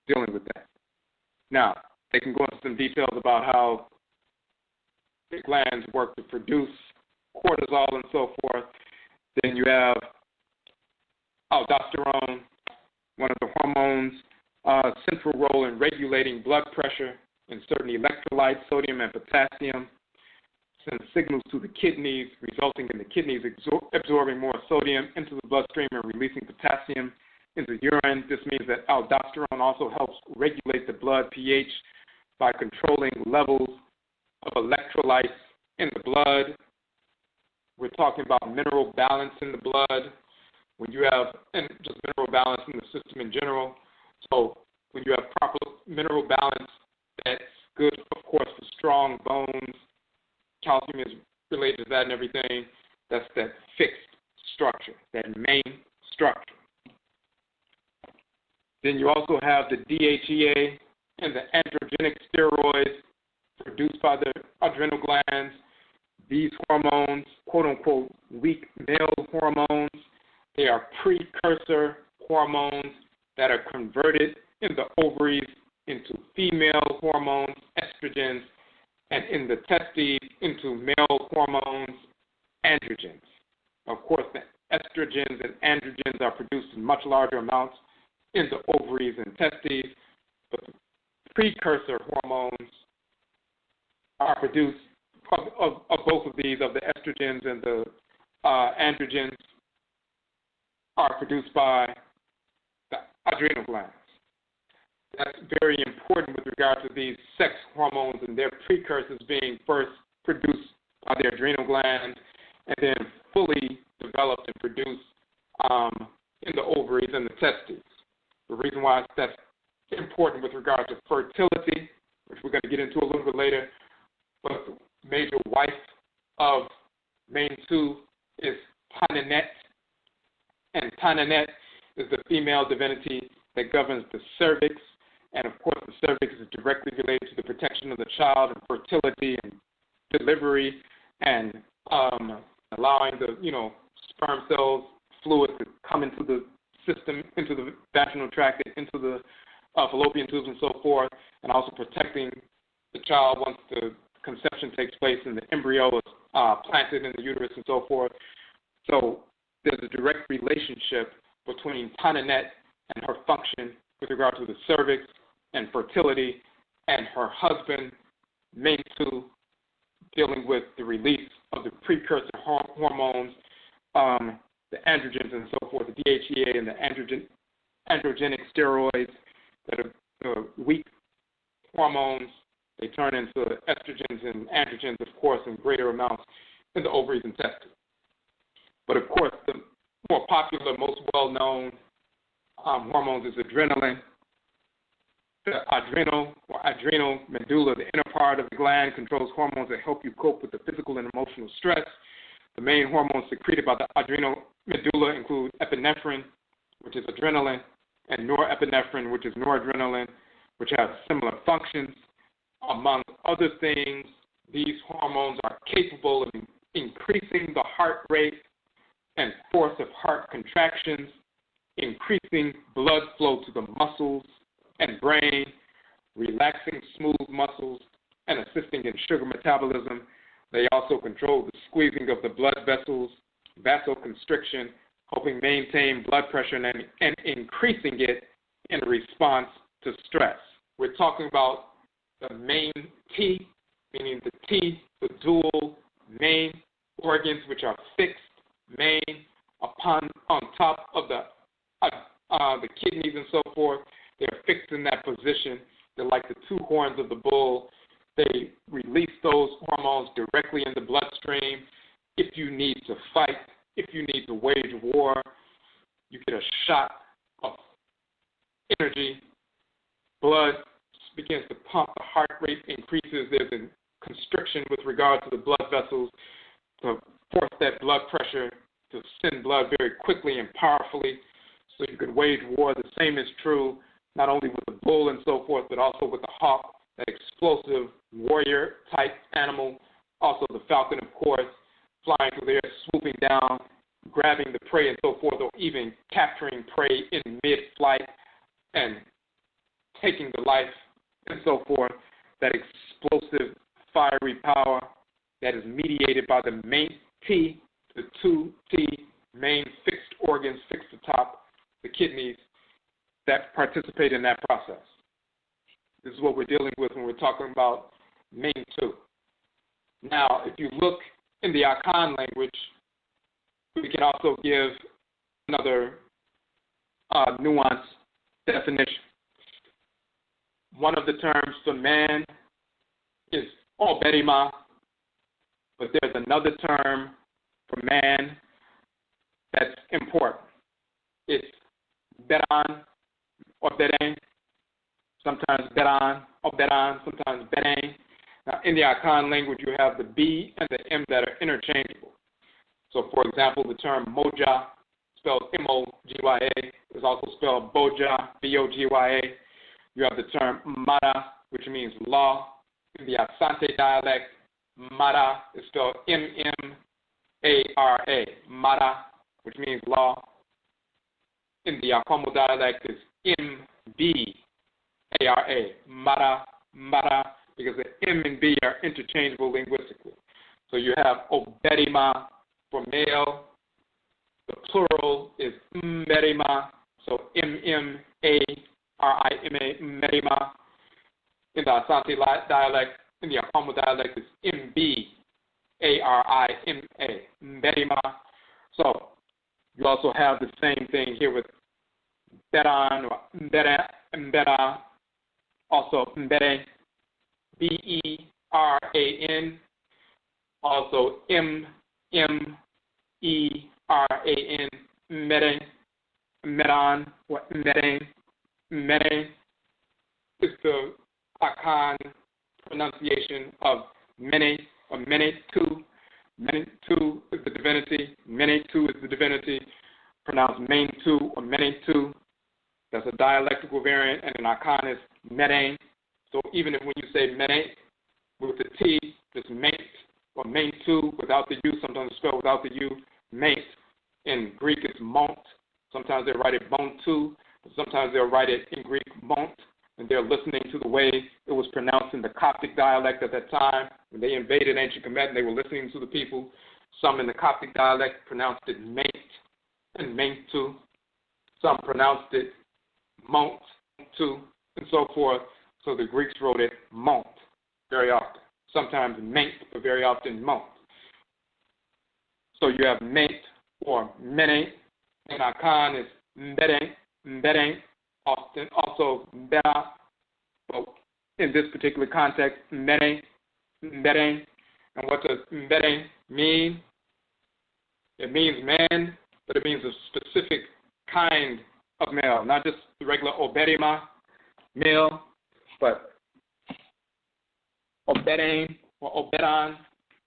dealing with that. Now, they can go into some details about how the glands work to produce cortisol and so forth. Then you have aldosterone, one of the hormones, central role in regulating blood pressure and certain electrolytes, sodium and potassium, sends signals to the kidneys, resulting in the kidneys absorbing more sodium into the bloodstream and releasing potassium in the urine. This means that aldosterone also helps regulate the blood pH by controlling levels of electrolytes in the blood. We're talking about mineral balance in the blood. When you have, and just mineral balance in the system in general. So when you have proper mineral balance, that's good, of course, for strong bones. Calcium is related to that and everything. That's that fixed structure, that main structure. Then you also have the DHEA and the androgenic steroids produced by the adrenal glands. These hormones, quote-unquote, weak male hormones, they are precursor hormones that are converted in the ovaries into female hormones, estrogens, and in the testes into male hormones, androgens. Of course, the estrogens and androgens are produced in much larger amounts in the ovaries and testes, but the precursor hormones are produced of both of these, of the estrogens and the androgens, are produced by the adrenal glands. That's very important with regard to these sex hormones and their precursors being first produced by the adrenal glands and then fully developed and produced in the ovaries and the testes. The reason why that's important with regard to fertility, which we're going to get into a little bit later, but the major wife of Mentu is Tananit, and Tananit is the female divinity that governs the cervix, and of course the cervix is directly related to the protection of the child and fertility and delivery and allowing the sperm cells, fluid to come into the system, into the vaginal tract, into the fallopian tubes and so forth, and also protecting the child once the conception takes place and the embryo is planted in the uterus and so forth. So there's a direct relationship between Tananit and her function with regard to the cervix and fertility, and her husband, Mentu, dealing with the release of the precursor hormones, the androgens and so forth, the DHEA and the androgenic steroids that are the weak hormones. They turn into estrogens and androgens, of course, in greater amounts in the ovaries and testes. But, of course, the more popular, most well-known hormones is adrenaline. The adrenal medulla, the inner part of the gland, controls hormones that help you cope with the physical and emotional stress. The main hormones secreted by the adrenal medulla include epinephrine, which is adrenaline, and norepinephrine, which is noradrenaline, which have similar functions. Among other things, these hormones are capable of increasing the heart rate and force of heart contractions, increasing blood flow to the muscles and brain, relaxing smooth muscles, and assisting in sugar metabolism. They also control the squeezing of the blood vessels, vasoconstriction, helping maintain blood pressure and increasing it in response to stress. We're talking about the main T, meaning the T, the dual main organs, which are fixed main on top of the kidneys and so forth. They're fixed in that position. They're like the two horns of the bull. They release those hormones directly in the bloodstream. If you need to fight, if you need to wage war, you get a shot of energy. Blood begins to pump. The heart rate increases. There's a constriction with regard to the blood vessels to force that blood pressure to send blood very quickly and powerfully so you can wage war. The same is true not only with the bull and so forth, but also with the hawk, that explosive warrior-type animal. Also the falcon, of course, flying through the air, swooping down, grabbing the prey and so forth, or even capturing prey in mid-flight and taking the life and so forth. That explosive, fiery power that is mediated by the main T, the two T main fixed organs fixed atop the kidneys that participate in that process. This is what we're dealing with when we're talking about Mentu. Now, if you look in the Akhan language, we can also give another nuanced definition. One of the terms for man is OBARIMA, but there's another term for man that's important. It's Beran or Beren, sometimes Beran or Beran, sometimes Beren. Now, in the Akhan language, you have the B and the M that are interchangeable. So, for example, the term Moja, spelled M-O-G-Y-A, is also spelled Boja, B-O-G-Y-A. You have the term Mara, which means law. In the Asante dialect, Mara is spelled M-M-A-R-A, Mara, which means law. In the Aakhuamuman dialect, is M-B-A-R-A, Mara, Mara, because the M and B are interchangeable linguistically. So you have OBARIMA for male. The plural is Mberima, so M-M-A-R-I-M-A, Mberima. In the Asante dialect, in the Aakhuamuman dialect, is M-B-A-R-I-M-A, Mberima. So you also have the same thing here with Beran or Mbera, also Mbere, B-E-R-A-N, also M-M-E-R-A-N, Mere, Meran, or Mere, Mere is the Akhan pronunciation of Mene or Mentu. Mentu is the divinity. Mentu is the divinity, pronounced Mentu or Mentu. That's a dialectical variant, and an Akhan is Mene. So even if when you say Mene with the T, it's Ment or Mentu without the U. Sometimes it's spelled without the U. Ment. In Greek, it's Mont. Sometimes they write it Montu, but sometimes they'll write it in Greek Mont. And they're listening to the way it was pronounced in the Coptic dialect at that time. When they invaded ancient Kemet, they were listening to the people. Some in the Coptic dialect pronounced it Ment and Mentu. Some pronounced it Mont, too, and so forth. So the Greeks wrote it Mont very often. Sometimes Ment, but very often Mont. So you have Ment or Mene, and Akhan is Mbere, Mbere, often also Mbera. But in this particular context, Mbere, Mbere. And what does Mbere mean? It means man, but it means a specific kind of male, not just the regular OBARIMA male, but Oberen or Oberan,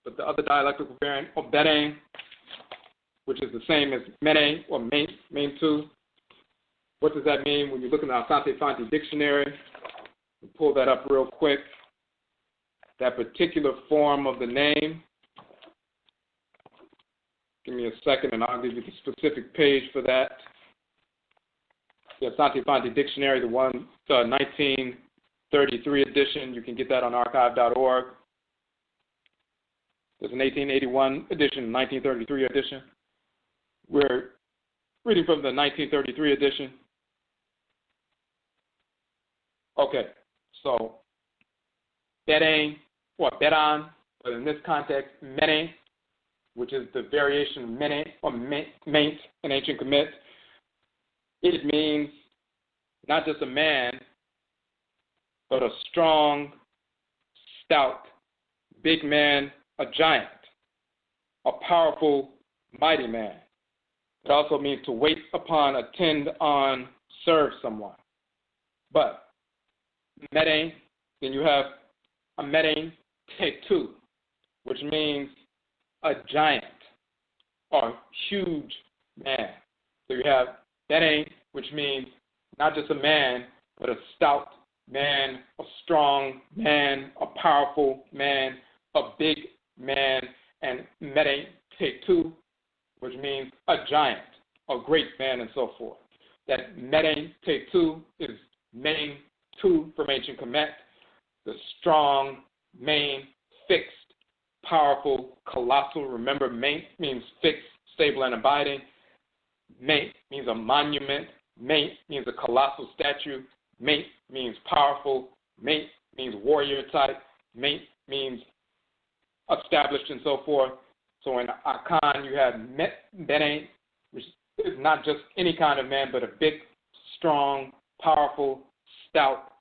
but the other dialectical variant, Oberen, which is the same as Mene or Mentu. What does that mean? When you look in the Asante Fanti dictionary, we'll pull that up real quick. That particular form of the name. Give me a second and I'll give you the specific page for that. The Asante Fanti dictionary, the 1933 edition, you can get that on archive.org. There's an 1881 edition, 1933 edition. We're reading from the 1933 edition. Okay, so Beren or Beran, but in this context, Mene, which is the variation of Mene or Ment in ancient Kemet. It means not just a man, but a strong, stout, big man, a giant, a powerful, mighty man. It also means to wait upon, attend on, serve someone. But Mene, then you have a Mene take two, which means a giant or huge man. So you have Mene, which means not just a man, but a stout man, a strong man, a powerful man, a big man, and Mene take two, which means a giant, a great man, and so forth. That Mene take two is main two from ancient Kemet, the strong, main, fixed, powerful, colossal. Remember, main means fixed, stable, and abiding. Main means a monument. Main means a colossal statue. Main means powerful. Main means warrior type. Main means established and so forth. So in Akhan, you have Bene, which is not just any kind of man, but a big, strong, powerful, stout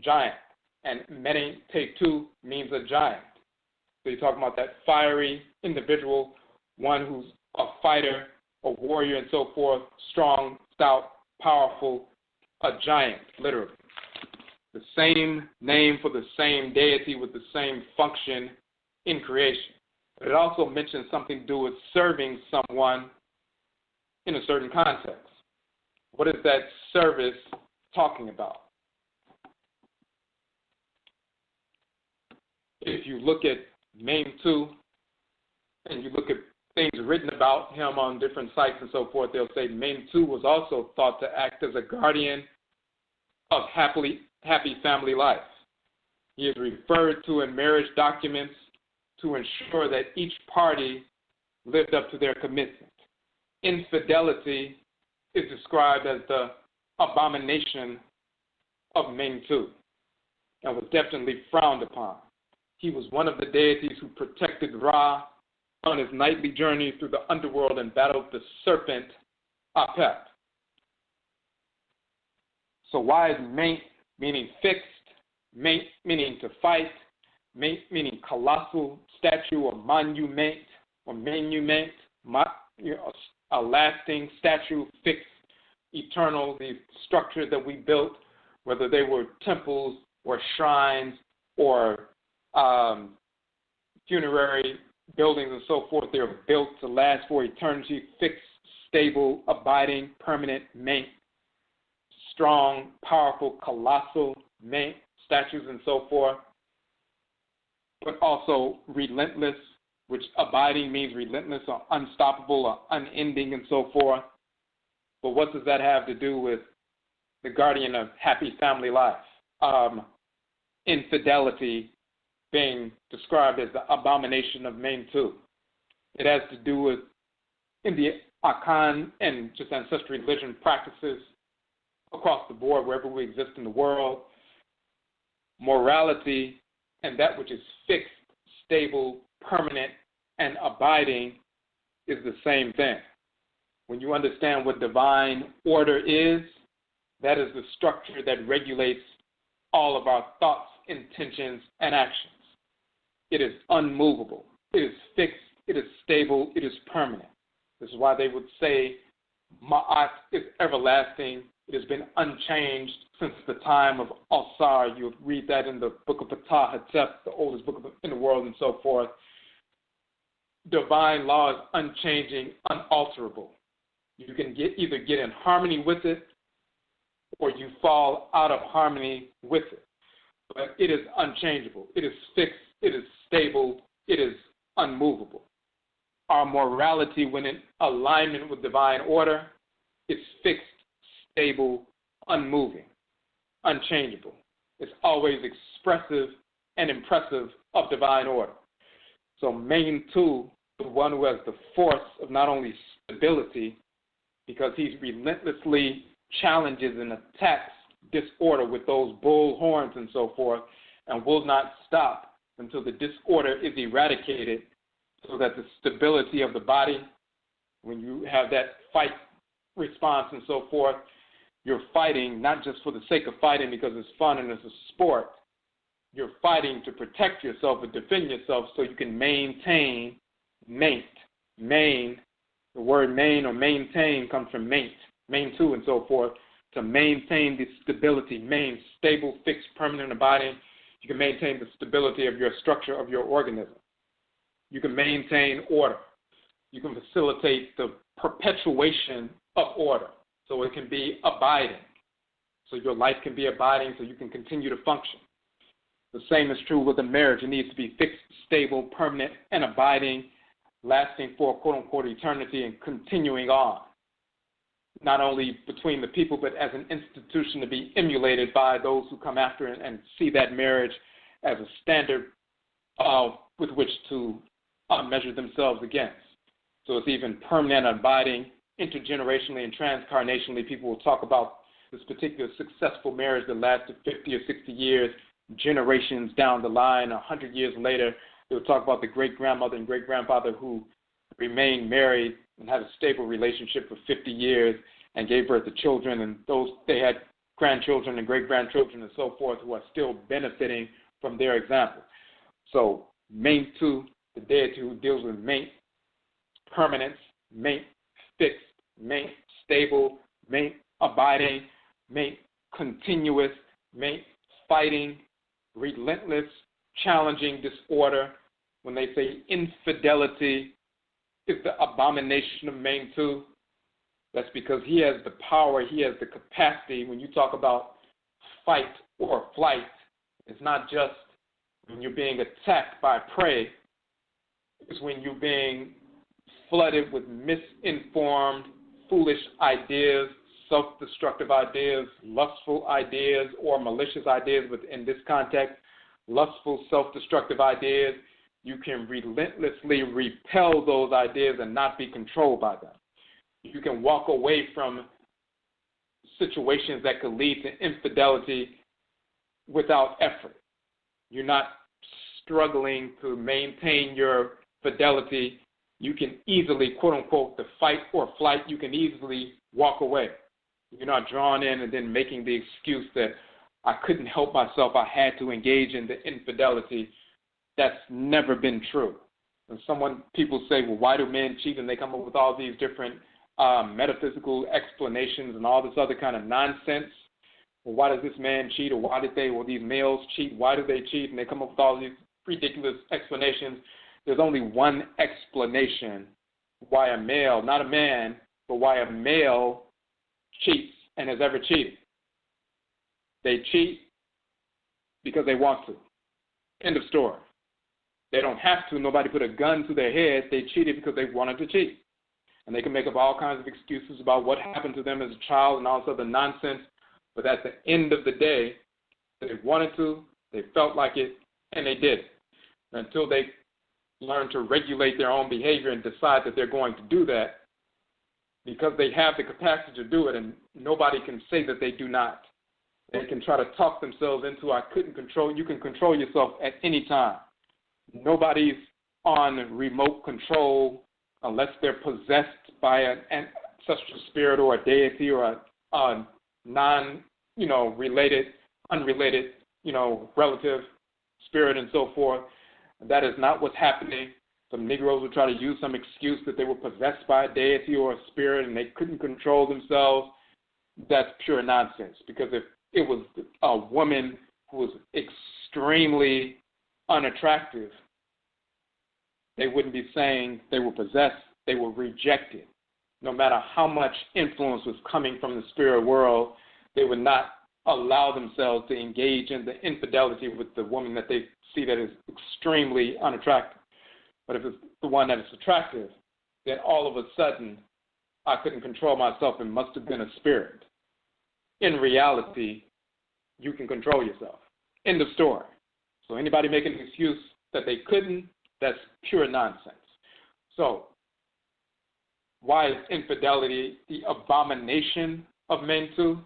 giant. And Mentu means a giant. So you're talking about that fiery individual, one who's a fighter, a warrior, and so forth, strong, stout, powerful, a giant, literally. The same name for the same deity with the same function in creation. But it also mentions something to do with serving someone in a certain context. What is that service talking about? If you look at Mentu and you look at things written about him on different sites and so forth, they'll say Mentu was also thought to act as a guardian of happy family life. He is referred to in marriage documents to ensure that each party lived up to their commitment. Infidelity is described as the abomination of Mentu and was definitely frowned upon. He was one of the deities who protected Ra on his nightly journey through the underworld and battled the serpent Apep. So why is Ment meaning fixed, Ment meaning to fight, Ment meaning colossal statue or monument, a lasting statue, fixed, eternal, the structures that we built, whether they were temples or shrines or funerary buildings and so forth, they were built to last for eternity, fixed, stable, abiding, permanent, Ment, strong, powerful, colossal, Ment, statues and so forth, but also relentless, which abiding means relentless or unstoppable or unending and so forth. But what does that have to do with the guardian of happy family life? Infidelity being described as the abomination of Mentu. It has to do with, in the Akhan and just ancestral religion practices across the board, wherever we exist in the world, morality and that which is fixed, stable, permanent, and abiding is the same thing. When you understand what divine order is, that is the structure that regulates all of our thoughts, intentions, and actions. It is unmovable. It is fixed. It is stable. It is permanent. This is why they would say Ma'at is everlasting. It has been unchanged since the time of Al-Sar. You read that in the book of Ptah, the oldest book in the world, and so forth. Divine law is unchanging, unalterable. You can either get in harmony with it or you fall out of harmony with it. But it is unchangeable. It is fixed. It is stable. It is unmovable. Our morality, when in alignment with divine order, is fixed, stable, unmoving, unchangeable. It's always expressive and impressive of divine order. So Mentu, the one who has the force of not only stability, because he relentlessly challenges and attacks disorder with those bull horns and so forth, and will not stop until the disorder is eradicated, so that the stability of the body, when you have that fight response and so forth, you're fighting not just for the sake of fighting because it's fun and it's a sport. You're fighting to protect yourself and defend yourself so you can maintain Ment. The word main or maintain comes from Mentu and so forth. To maintain the stability, stable, fixed, permanent, abiding. You can maintain the stability of your structure of your organism. You can maintain order. You can facilitate the perpetuation of order so it can be abiding. So your life can be abiding so you can continue to function. The same is true with a marriage. It needs to be fixed, stable, permanent, and abiding, lasting for quote-unquote eternity and continuing on. Not only between the people, but as an institution to be emulated by those who come after and see that marriage as a standard with which to measure themselves against. So it's even permanent, abiding, intergenerationally and transcarnationally. People will talk about this particular successful marriage that lasted 50 or 60 years, generations down the line, 100 years later. They will talk about the great-grandmother and great-grandfather who remained married and had a stable relationship for 50 years, and gave birth to children, and those they had grandchildren and great-grandchildren and so forth who are still benefiting from their example. So Mentu, the deity who deals with main permanence, main fixed, main stable, main abiding, main continuous, main fighting, relentless, challenging disorder. When they say infidelity is the abomination of Mentu, that's because he has the power, he has the capacity. When you talk about fight or flight, it's not just when you're being attacked by prey. It's when you're being flooded with misinformed, foolish ideas, self-destructive ideas, lustful ideas, or malicious ideas. But in this context, lustful, self-destructive ideas, you can relentlessly repel those ideas and not be controlled by them. You can walk away from situations that could lead to infidelity without effort. You're not struggling to maintain your fidelity. You can easily, quote unquote, the fight or flight, you can easily walk away. You're not drawn in and then making the excuse that I couldn't help myself, I had to engage in the infidelity. That's never been true. And people say, well, why do men cheat? And they come up with all these different metaphysical explanations and all this other kind of nonsense. Well, why does this man cheat, or why did these males cheat? Why do they cheat? And they come up with all these ridiculous explanations. There's only one explanation why a male, not a man, but why a male cheats and has ever cheated. They cheat because they want to. End of story. They don't have to. Nobody put a gun to their head. They cheated because they wanted to cheat. And they can make up all kinds of excuses about what happened to them as a child and all this other nonsense. But at the end of the day, they wanted to, they felt like it, and they did it. Until they learn to regulate their own behavior and decide that they're going to do that, because they have the capacity to do it, and nobody can say that they do not. They can try to talk themselves into, I couldn't control. You can control yourself at any time. Nobody's on remote control unless they're possessed by an ancestral spirit or a deity or a unrelated, relative spirit and so forth. That is not what's happening. Some Negroes will try to use some excuse that they were possessed by a deity or a spirit and they couldn't control themselves. That's pure nonsense, because if it was a woman who was extremely unattractive, they wouldn't be saying they were possessed, they were rejected. No matter how much influence was coming from the spirit world, they would not allow themselves to engage in the infidelity with the woman that they see that is extremely unattractive. But if it's the one that is attractive, then all of a sudden, I couldn't control myself and must have been a spirit. In reality, you can control yourself. End of story. So anybody making an excuse that they couldn't, that's pure nonsense. So why is infidelity the abomination of Mentu?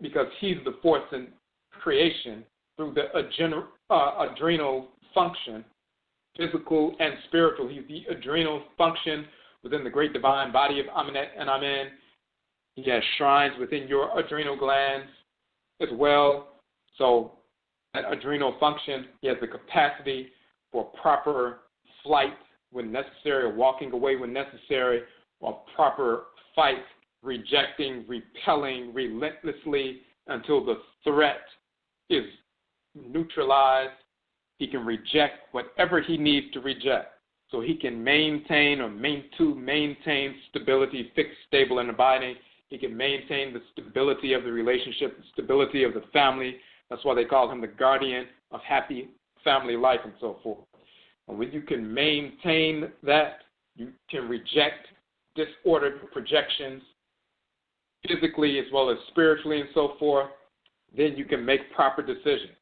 Because he's the force in creation through the adrenal function, physical and spiritual. He's the adrenal function within the great divine body of Amunet and Amen. He has shrines within your adrenal glands as well. So that adrenal function, he has the capacity for proper flight when necessary, or walking away when necessary, or proper fight, rejecting, repelling relentlessly until the threat is neutralized. He can reject whatever he needs to reject. So he can maintain stability, fixed, stable, and abiding. He can maintain the stability of the relationship, the stability of the family. That's why they call him the guardian of happy family life and so forth. And when you can maintain that, you can reject disordered projections, physically as well as spiritually and so forth. Then you can make proper decisions.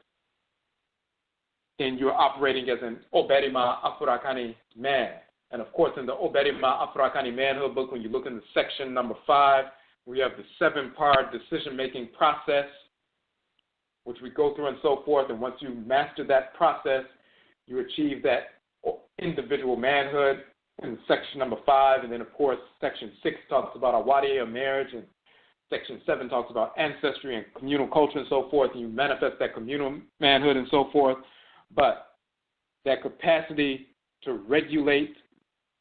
And you're operating as an OBARIMA Afurakani man. And of course, in the OBARIMA Afurakani Manhood book, when you look in the section number 5, we have the 7-part decision-making process, which we go through and so forth. And once you master that process, you achieve that individual manhood. in section number 5. And then, of course, section 6 talks about our Warrior marriage, and section 7 talks about ancestry and communal culture and so forth, and you manifest that communal manhood and so forth. But that capacity to regulate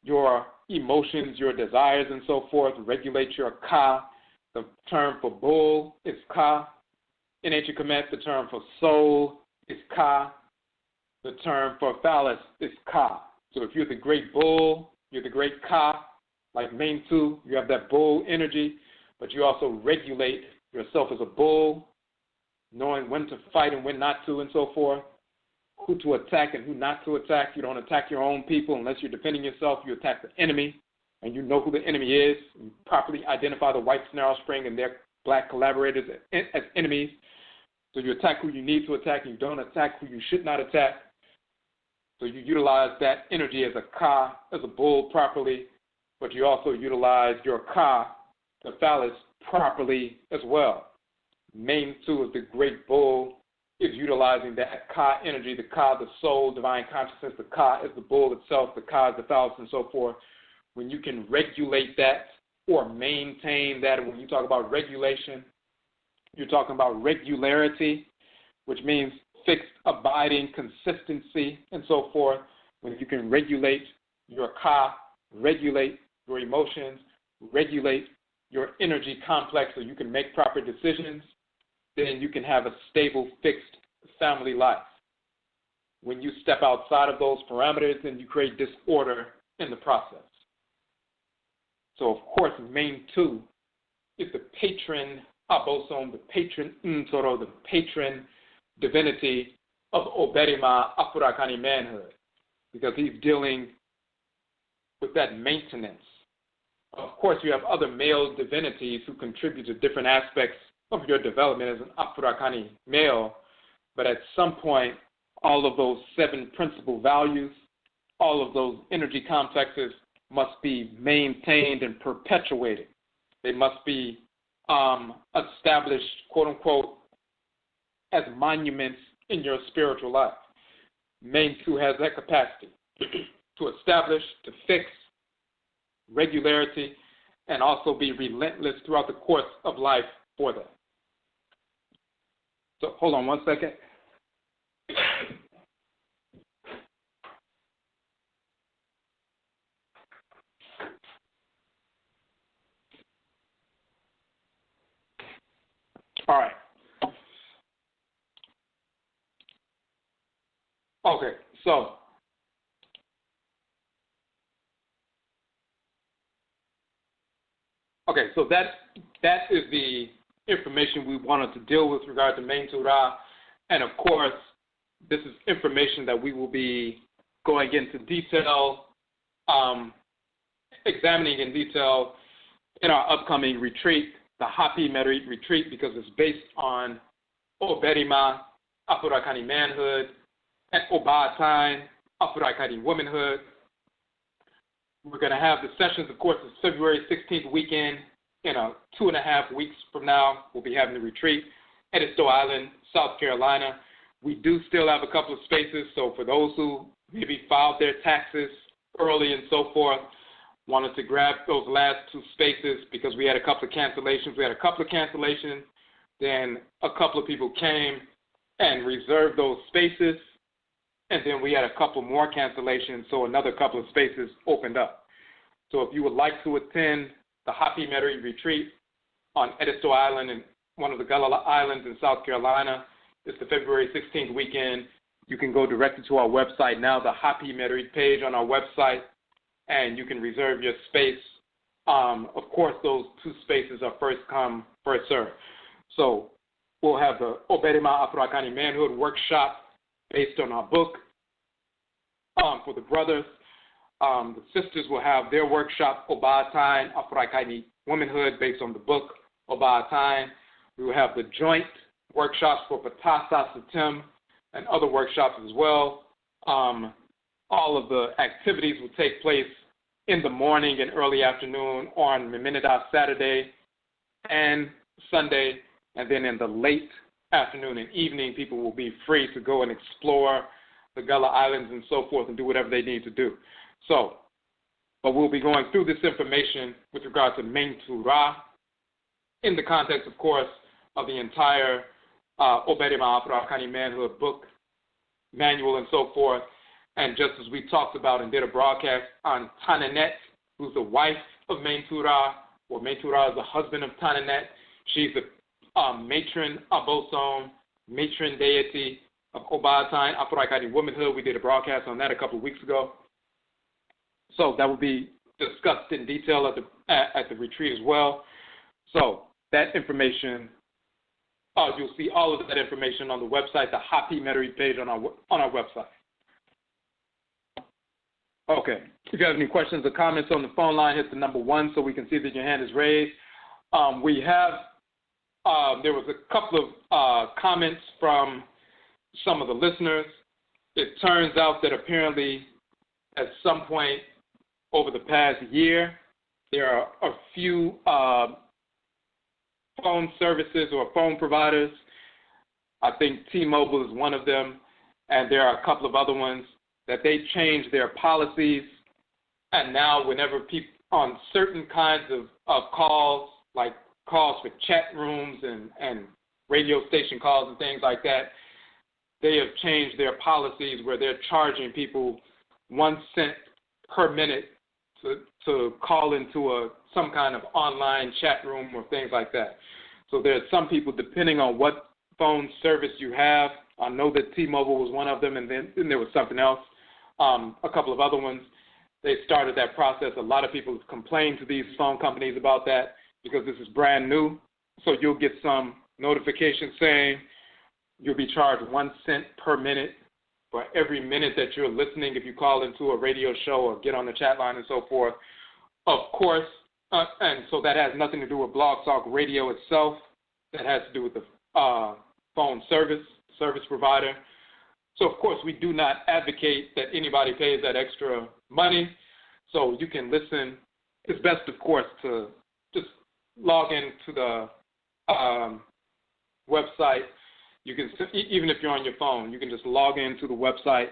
your emotions, your desires and so forth, regulate your ka. The term for bull is ka. In ancient Kemet, the term for soul is ka. The term for phallus is ka. So if you're the great bull, you're the great ka, like Mentu, you have that bull energy, but you also regulate yourself as a bull, knowing when to fight and when not to and so forth, who to attack and who not to attack. You don't attack your own people unless you're defending yourself. You attack the enemy, and you know who the enemy is. You properly identify the white snarl spring and their black collaborators as enemies. So you attack who you need to attack, and you don't attack who you should not attack. So you utilize that energy as a ka, as a bull properly, but you also utilize your ka, the phallus, properly as well. Mentu is the great bull, is utilizing that ka energy, the ka, the soul, divine consciousness, the ka is the bull itself, the ka is the phallus and so forth. When you can regulate that or maintain that, and when you talk about regulation, you're talking about regularity, which means fixed, abiding, consistency, and so forth. When you can regulate your ka, regulate your emotions, regulate your energy complex so you can make proper decisions, then you can have a stable, fixed family life. When you step outside of those parameters, then you create disorder in the process. So, of course, Mentu is the patron Obosom, the patron Ntoro, the patron divinity of OBARIMA, Afurakani Manhood, because he's dealing with that maintenance. Of course, you have other male divinities who contribute to different aspects of your development as an Afurakani male, but at some point, all of those 7 principal values, all of those energy complexes must be maintained and perpetuated. They must be established, quote unquote, as monuments in your spiritual life. Mentu has that capacity to establish, to fix regularity, and also be relentless throughout the course of life for that. So hold on one second. All right. Okay, so that is the information we wanted to deal with regard to Mentu Ra, and of course, this is information that we will be going into detail, examining in detail in our upcoming retreat, the Happy Merit Retreat, because it's based on OBARIMA, Afurakani Manhood, and Obaatan, Afurakani Womanhood. We're going to have the sessions, of course, it's February 16th weekend. In 2.5 weeks from now, we'll be having the retreat at Edisto Island, South Carolina. We do still have a couple of spaces, so for those who maybe filed their taxes early and so forth, wanted to grab those last 2 spaces because we had a couple of cancellations. We had a couple of cancellations, then a couple of people came and reserved those spaces, and then we had a couple more cancellations, so another couple of spaces opened up. So if you would like to attend the Happy Merit Retreat on Edisto Island and one of the Gullah Islands in South Carolina, it's the February 16th weekend. You can go directly to our website now, the Happy Merit page on our website, and you can reserve your space. Of course, those 2 spaces are first come, first served. So we'll have the OBARIMA Afurakani Manhood workshop based on our book for the brothers. The sisters will have their workshop, Obaatan, Afuraitkaitnit Womanhood, based on the book, Obaatan. We will have the joint workshops for Ptah, Totems, and other workshops as well. All of the activities will take place in the morning and early afternoon on Meminidah Saturday and Sunday, and then in the late afternoon and evening, people will be free to go and explore the Gullah Islands and so forth and do whatever they need to do. So But we'll be going through this information with regard to Mentu Ra in the context, of course, of the entire OBARIMA Afurakani Manhood book, manual, and so forth. And just as we talked about and did a broadcast on Tananet, who's the wife of Mentu Ra, or Mentu Ra is the husband of Tananet. She's the matron Obosom, matron deity of Obatai, Afurakani Womanhood. We did a broadcast on that a couple of weeks ago. So that will be discussed in detail at the retreat as well. So that information, you'll see all of that information on the website, the Happy Metairie page on our website. Okay. If you have any questions or comments on the phone line, hit the number 1 so we can see that your hand is raised. We have, there was a couple of comments from some of the listeners. It turns out that apparently at some point over the past year, there are a few phone services or phone providers. I think T-Mobile is one of them, and there are a couple of other ones that they changed their policies, and now whenever people on certain kinds of calls, like calls for chat rooms and radio station calls and things like that, they have changed their policies where they're charging people 1 cent per minute to call into some kind of online chat room or things like that. So there's some people, depending on what phone service you have, I know that T-Mobile was one of them, and then there was something else, a couple of other ones. They started that process. A lot of people have complained to these phone companies about that because this is brand new. So you'll get some notification saying you'll be charged 1 cent per minute for every minute that you're listening if you call into a radio show or get on the chat line and so forth. Of course, and so that has nothing to do with Blog Talk Radio itself. That has to do with the phone service provider. So, of course, we do not advocate that anybody pays that extra money. So you can listen. It's best, of course, to just log into the website. You can, even if you're on your phone, you can just log into the website,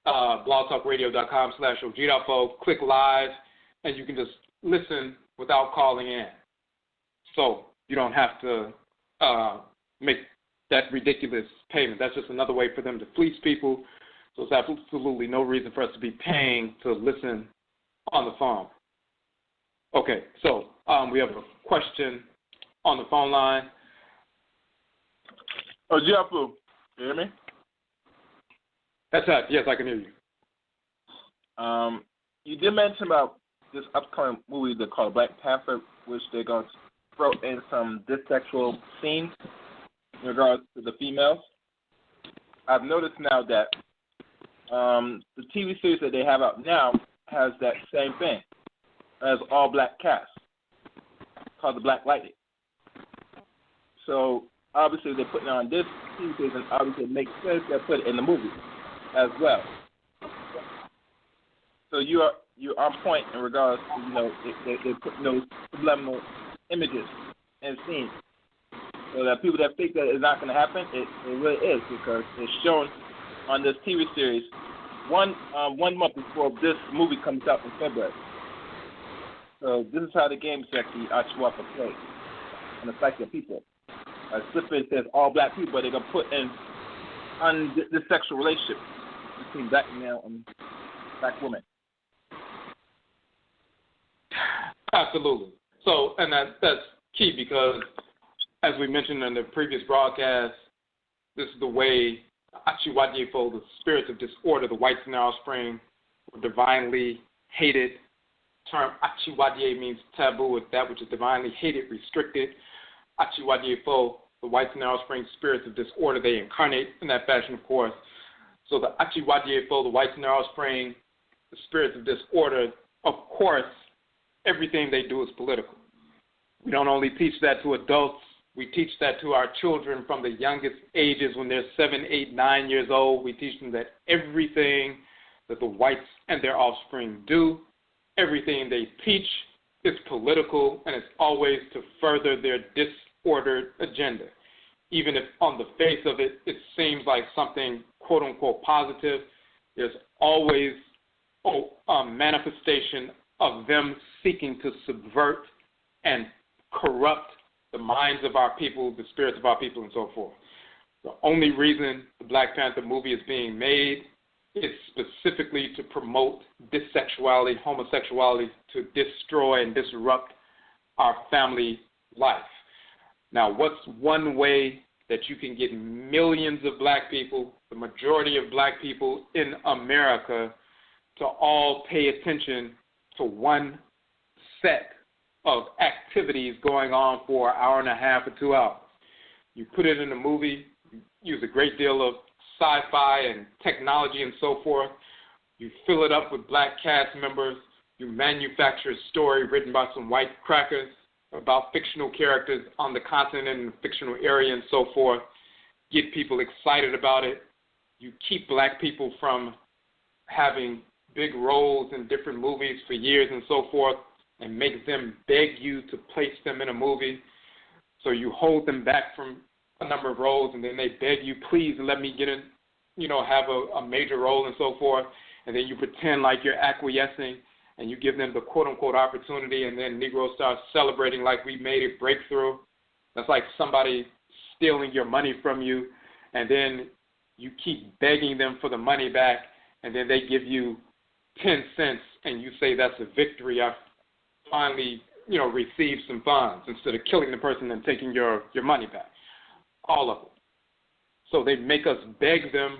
blogtalkradio.com/Odwirafo, click live, and you can just listen without calling in. So you don't have to make that ridiculous payment. That's just another way for them to fleece people. So there's absolutely no reason for us to be paying to listen on the phone. Okay, so we have a question on the phone line. Odwirafo, you hear me? That's it. Yes, I can hear you. You did mention about this upcoming movie they call Black Panther, which they're going to throw in some dissexual scenes in regards to the females. I've noticed now that the TV series that they have out now has that same thing as all black cast called the Black Lightning. So obviously they're putting on this TV series, and obviously it makes sense to put it in the movie as well. So you're on point in regards to, they're putting those subliminal images and scenes. So that people that think that it's not going to happen, it really is, because it's shown on this TV series 1 month before this movie comes out in February. So this is how the game is actually Aakhuamuman plays and the psyche of people. Specifically, it says all black people, but they're going to put in on the sexual relationship between black male and black woman. Absolutely. So, and that's key because, as we mentioned in the previous broadcast, this is the way Aakhuamuman, the spirits of disorder, the whites in their offspring, were divinely hated. The term Aakhuamuman means taboo, it's that which is divinely hated, restricted. Aakhuamuman, the whites in their offspring, spirits of disorder, they incarnate in that fashion, of course. So the Aakhuamuman, the whites in their offspring, the spirits of disorder, of course, everything they do is political. We don't only teach that to adults, we teach that to our children from the youngest ages when they're 7, 8, 9 years old. We teach them that everything that the whites and their offspring do, everything they teach is political, and it's always to further their disordered agenda. Even if on the face of it, it seems like something quote-unquote positive, there's always a manifestation of them seeking to subvert and corrupt the minds of our people, the spirits of our people, and so forth. The only reason the Black Panther movie is being made is specifically to promote dissexuality, homosexuality, to destroy and disrupt our family life. Now, what's one way that you can get millions of Black people, the majority of Black people in America, to all pay attention to one set of activities going on for an hour and a half or 2 hours? You put it in a movie, you use a great deal of sci-fi and technology and so forth. You fill it up with Black cast members. You manufacture a story written by some white crackers about fictional characters on the continent and the fictional area and so forth. Get people excited about it. You keep Black people from having big roles in different movies for years and so forth, and make them beg you to place them in a movie. So you hold them back from a number of roles, and then they beg you, please let me get in, have a major role and so forth. And then you pretend like you're acquiescing, and you give them the quote-unquote opportunity, and then Negroes start celebrating like we made a breakthrough. That's like somebody stealing your money from you, and then you keep begging them for the money back, and then they give you 10 cents, and you say that's a victory. I finally, received some funds, instead of killing the person and taking your money back. All of them. So they make us beg them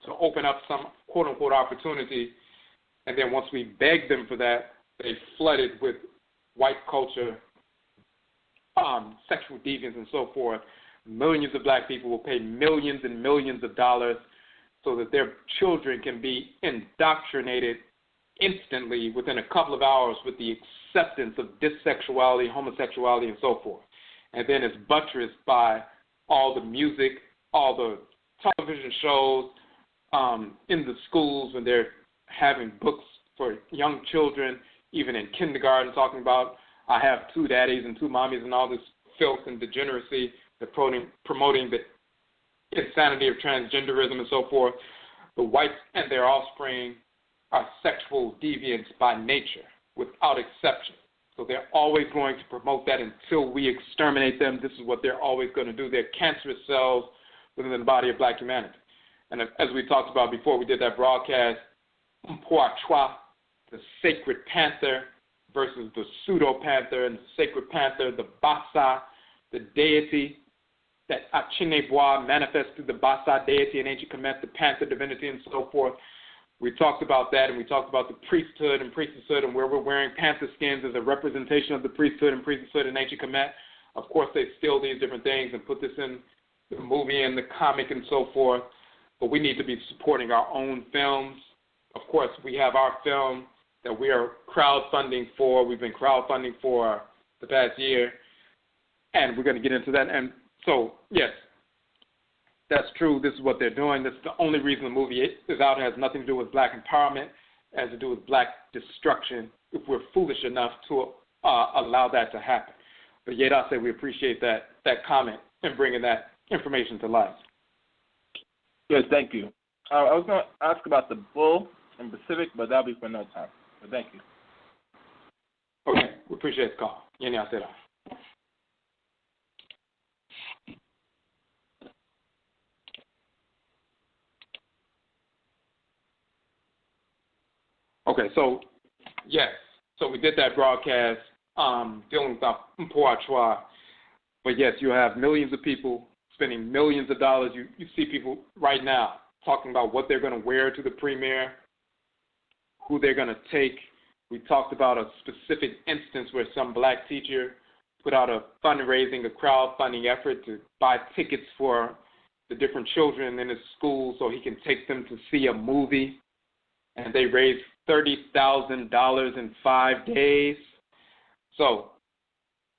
to open up some quote-unquote opportunity, and then once we beg them for that, they flood it with white culture, sexual deviance, and so forth. Millions of Black people will pay millions and millions of dollars so that their children can be indoctrinated instantly within a couple of hours with the acceptance of dissexuality, homosexuality, and so forth. And then it's buttressed by all the music, all the television shows, in the schools when they're having books for young children, even in kindergarten, talking about I have two daddies and two mommies and all this filth and degeneracy, they're promoting the insanity of transgenderism and so forth. The whites and their offspring are sexual deviants by nature, without exception. So they're always going to promote that until we exterminate them. This is what they're always going to do. They're cancerous cells within the body of Black humanity. And as we talked about before we did that broadcast, the sacred panther versus the pseudo-panther, and the sacred panther, the Basa, the deity, that Achinebois manifests through the Basa deity in ancient Kemet, the panther divinity, and so forth. We talked about that, and we talked about the priesthood and priestesshood, and where we're wearing panther skins as a representation of the priesthood and priestesshood in ancient Kemet. Of course, they steal these different things and put this in the movie and the comic and so forth, but we need to be supporting our own films. Of course, we have our film that we are crowdfunding for. We've been crowdfunding for the past year, and we're going to get into that. And so, yes, that's true. This is what they're doing. This is the only reason the movie is out. It has nothing to do with Black empowerment. It has to do with Black destruction, if we're foolish enough to allow that to happen. But yet I say we appreciate that comment and bringing that information to life. Yes, thank you. I was going to ask about the bull in Pacific, but that'll be for another time. But thank you. Okay, we appreciate the call. I said that. Okay, so, yes. So we did that broadcast dealing with Mpoachwa. But, yes, you have millions of people spending millions of dollars. You see people right now talking about what they're going to wear to the premiere, who they're going to take. We talked about a specific instance where some Black teacher put out a fundraising, a crowdfunding effort to buy tickets for the different children in his school so he can take them to see a movie. And they raised $30,000 in 5 days. So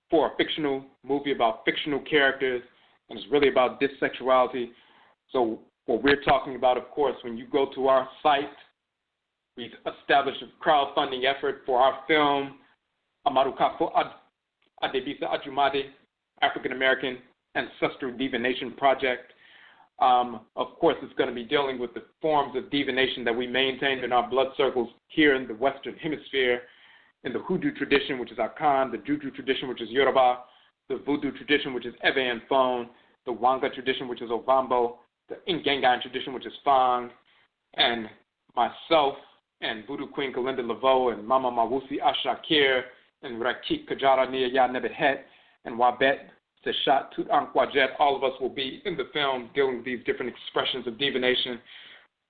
for a fictional movie about fictional characters, and it's really about dissexuality. So what we're talking about, of course, when you go to our site, we've established a crowdfunding effort for our film, AMARUKAFO, ADEBISA, ADWUMADI, African American Ancestral Divination Project. Of course, it's going to be dealing with the forms of divination that we maintain in our blood circles here in the Western Hemisphere. in the Hoodoo tradition, which is Akhan, the Juju tradition, which is Yoruba, the Voodoo tradition, which is Eve and Fon, the Wanga tradition, which is Ovambo, the Ngangan tradition, which is Fang, and myself and Voodoo Queen Kalinda Laveau and Mama Mawusi Ashakir and Rakik Kajara Nia Ya Nebehet and Wabet Seshat Tut Ankwajet. All of us will be in the film dealing with these different expressions of divination.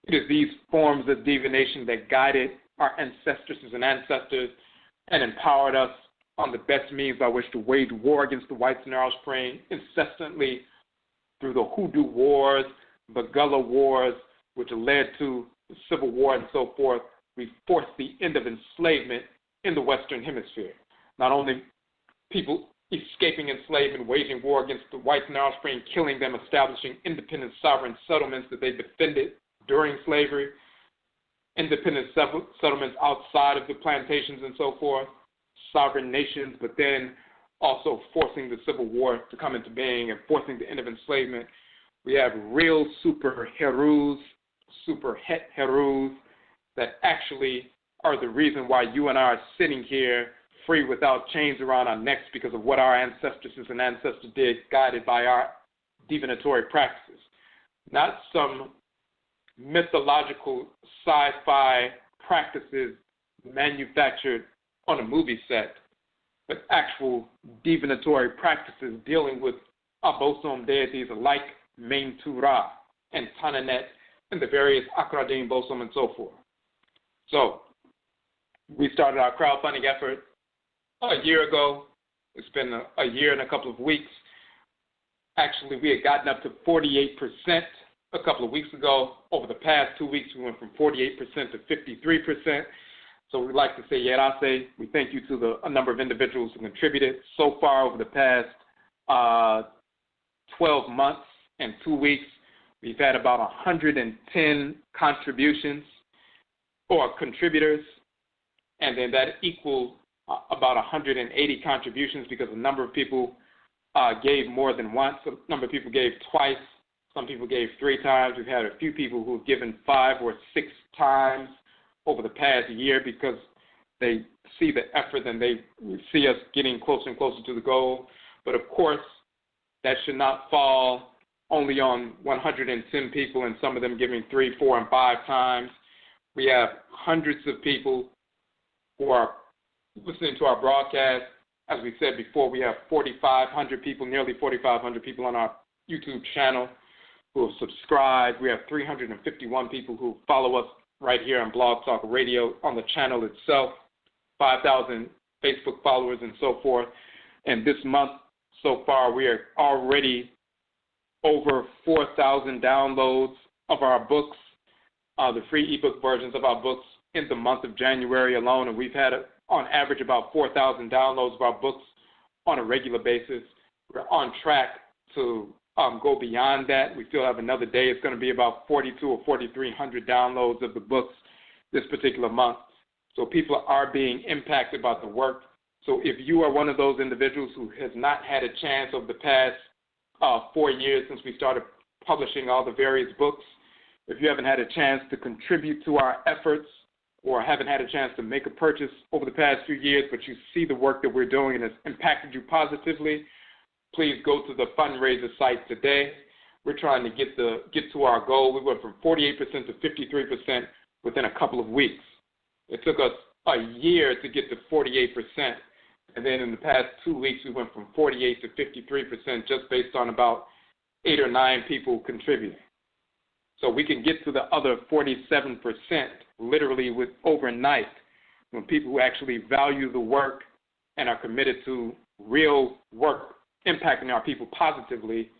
It is these forms of divination that guided our ancestresses and ancestors and empowered us on the best means by which to wage war against the whites in our spring incessantly through the Hoodoo Wars, the Gullah Wars, which led to the Civil War and so forth. We forced the end of enslavement in the Western Hemisphere. Not only people escaping enslavement, waging war against the whites in our spring, killing them, establishing independent sovereign settlements that they defended during slavery, independent settlements outside of the plantations and so forth, sovereign nations, but then also forcing the Civil War to come into being and forcing the end of enslavement. We have real super heroes, super het heroes that actually are the reason why you and I are sitting here free without chains around our necks because of what our ancestresses and ancestors did, guided by our divinatory practices. Not some mythological sci-fi practices manufactured on a movie set, but actual divinatory practices dealing with Obosom deities like Mentu Ra and Tananet and the various Akhradim Bosom and so forth. So we started our crowdfunding effort a year ago. It's been a year and a couple of weeks. Actually, we had gotten up to 48% a couple of weeks ago. Over the past 2 weeks, we went from 48% to 53%. So we'd like to say, Yerase, we thank you to a number of individuals who contributed. So far, over the past 12 months and 2 weeks, we've had about 110 contributions or contributors, and then that equals about 180 contributions because a number of people gave more than once. A number of people gave twice. Some people gave 3 times. We've had a few people who have given 5 or 6 times over the past year because they see the effort and they see us getting closer and closer to the goal. But of course, that should not fall only on 110 people and some of them giving 3, 4, and 5 times. We have hundreds of people who are listening to our broadcast. As we said before, we have 4,500 people, nearly 4,500 people on our YouTube channel who have subscribed. We have 351 people who follow us right here on Blog Talk Radio on the channel itself, 5,000 Facebook followers and so forth. And this month so far, we are already over 4,000 downloads of our books, the free ebook versions of our books in the month of January alone. And we've had, on average, about 4,000 downloads of our books on a regular basis. We're on track to go beyond that. We still have another day. It's going to be about 4,200 or 4,300 downloads of the books this particular month. So people are being impacted by the work. So if you are one of those individuals who has not had a chance over the past 4 years since we started publishing all the various books, if you haven't had a chance to contribute to our efforts or haven't had a chance to make a purchase over the past few years, but you see the work that we're doing and it's impacted you positively, please go to the fundraiser site today. We're trying to get to our goal. We went from 48% to 53% within a couple of weeks. It took us a year to get to 48%. And then in the past 2 weeks, we went from 48 to 53% just based on about 8 or 9 people contributing. So we can get to the other 47% literally with overnight when people who actually value the work and are committed to real work impacting our people positively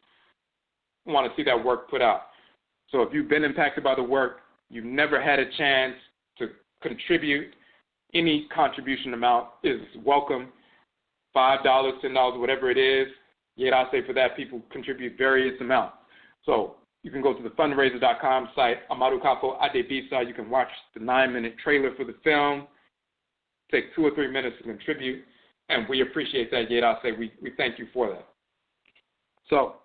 want to see that work put out. So if you've been impacted by the work, you've never had a chance to contribute, any contribution amount is welcome. $5, $10, whatever it is. Yet I say for that, people contribute various amounts. So you can go to the fundraiser.com site, AMARUKAFO, ADEBISA. You can watch the 9-minute trailer for the film. Take 2 or 3 minutes to contribute, and we appreciate that. Yet I say we thank you for that. So,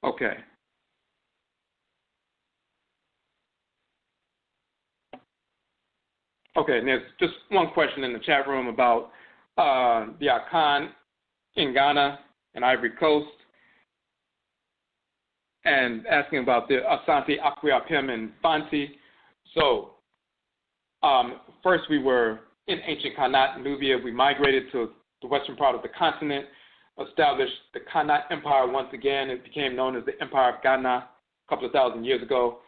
okay. Okay, and there's just one question in the chat room about the Akhan in Ghana and Ivory Coast, and asking about the Asante, Akhuamuman, and Fanti. So, first we were in ancient Khanat, Nubia. We migrated to the western part of the continent, established the Khanat Empire once again. It became known as the Empire of Ghana a couple of thousand years ago.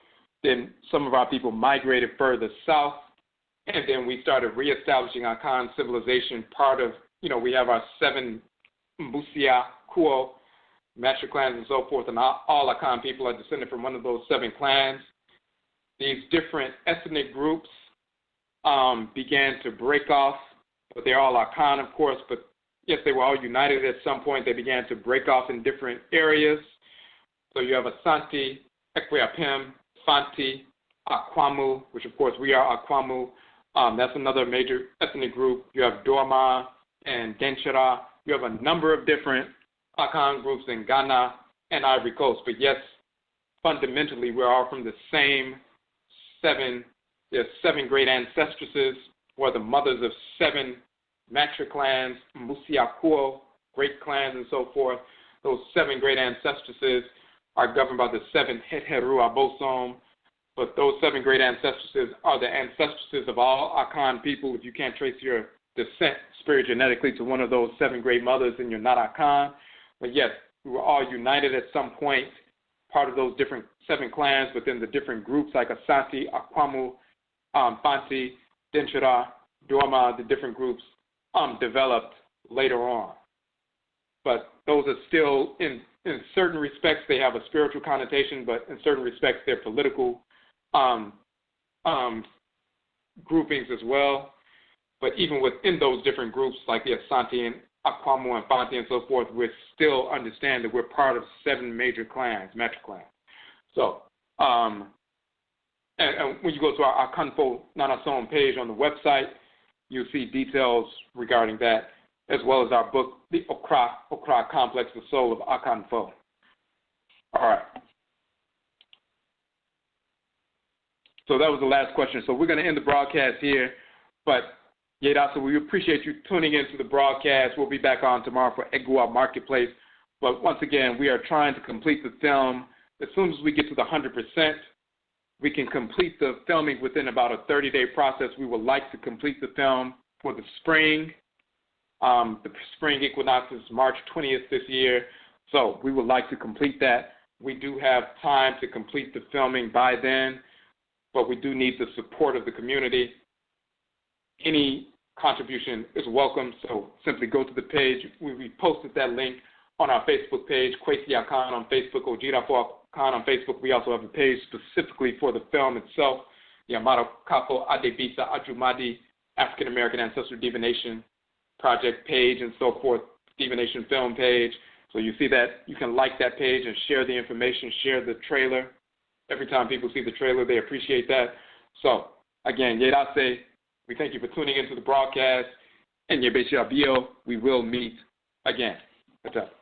Then some of our people migrated further south, and then we started reestablishing Akhan civilization. Part of, we have our 7 Musia, Kuo, master clans and so forth, and all Akhan people are descended from one of those 7 clans. These different ethnic groups began to break off, but they're all Akhan, of course, but yes, they were all united at some point. They began to break off in different areas. So you have Asante, Akhuamuman, Fanti, Aakhuamuman, which of course we are Aakhuamuman. That's another major ethnic group. You have Dorma and Denchara. You have a number of different Akhan groups in Ghana and Ivory Coast. But yes, fundamentally, we're all from the same 7. There's 7 great ancestresses, who are the mothers of 7 matric clans, Musiakuo, great clans, and so forth. Those 7 great ancestresses are governed by the 7 Mentu Ra. But those 7 great ancestresses are the ancestresses of all Akhan people. If you can't trace your descent spirit-genetically to one of those 7 great mothers, then you're not Akhan. But yes, we were all united at some point, part of those different 7 clans, but then the different groups like Asante, Aakhuamuman, Fanti, Denchara, Dorma, the different groups developed later on. But those are still, in certain respects, they have a spiritual connotation, but in certain respects, they're political groupings as well. But even within those different groups, like the Asante and Aakhuamuman and Fanti and so forth, we still understand that we're part of 7 major clans, matric clans. So, and when you go to our Akanfo Nanason page on the website, you'll see details regarding that, as well as our book, The Okra Complex, The Soul of Akanfo. All right. So that was the last question. So we're going to end the broadcast here. But, Yedasa, we appreciate you tuning into the broadcast. We'll be back on tomorrow for Egua Marketplace. But once again, we are trying to complete the film. As soon as we get to the 100%, we can complete the filming within about a 30-day process. We would like to complete the film for the spring. The spring equinox is March 20th this year. So we would like to complete that. We do have time to complete the filming by then, but we do need the support of the community. Any contribution is welcome, so simply go to the page. We posted that link on our Facebook page, Kwesi Akhan on Facebook, Odwirafo Akhan on Facebook. We also have a page specifically for the film itself, the AMARUKAFO, ADEBISA, ADWUMADI, African American Ancestral Divination Project page and so forth, Divination film page. So you see that, you can like that page and share the information, share the trailer. Every time people see the trailer, they appreciate that. So, again, Yedase, we thank you for tuning into the broadcast. And Yebesha Bio, we will meet again. That's up.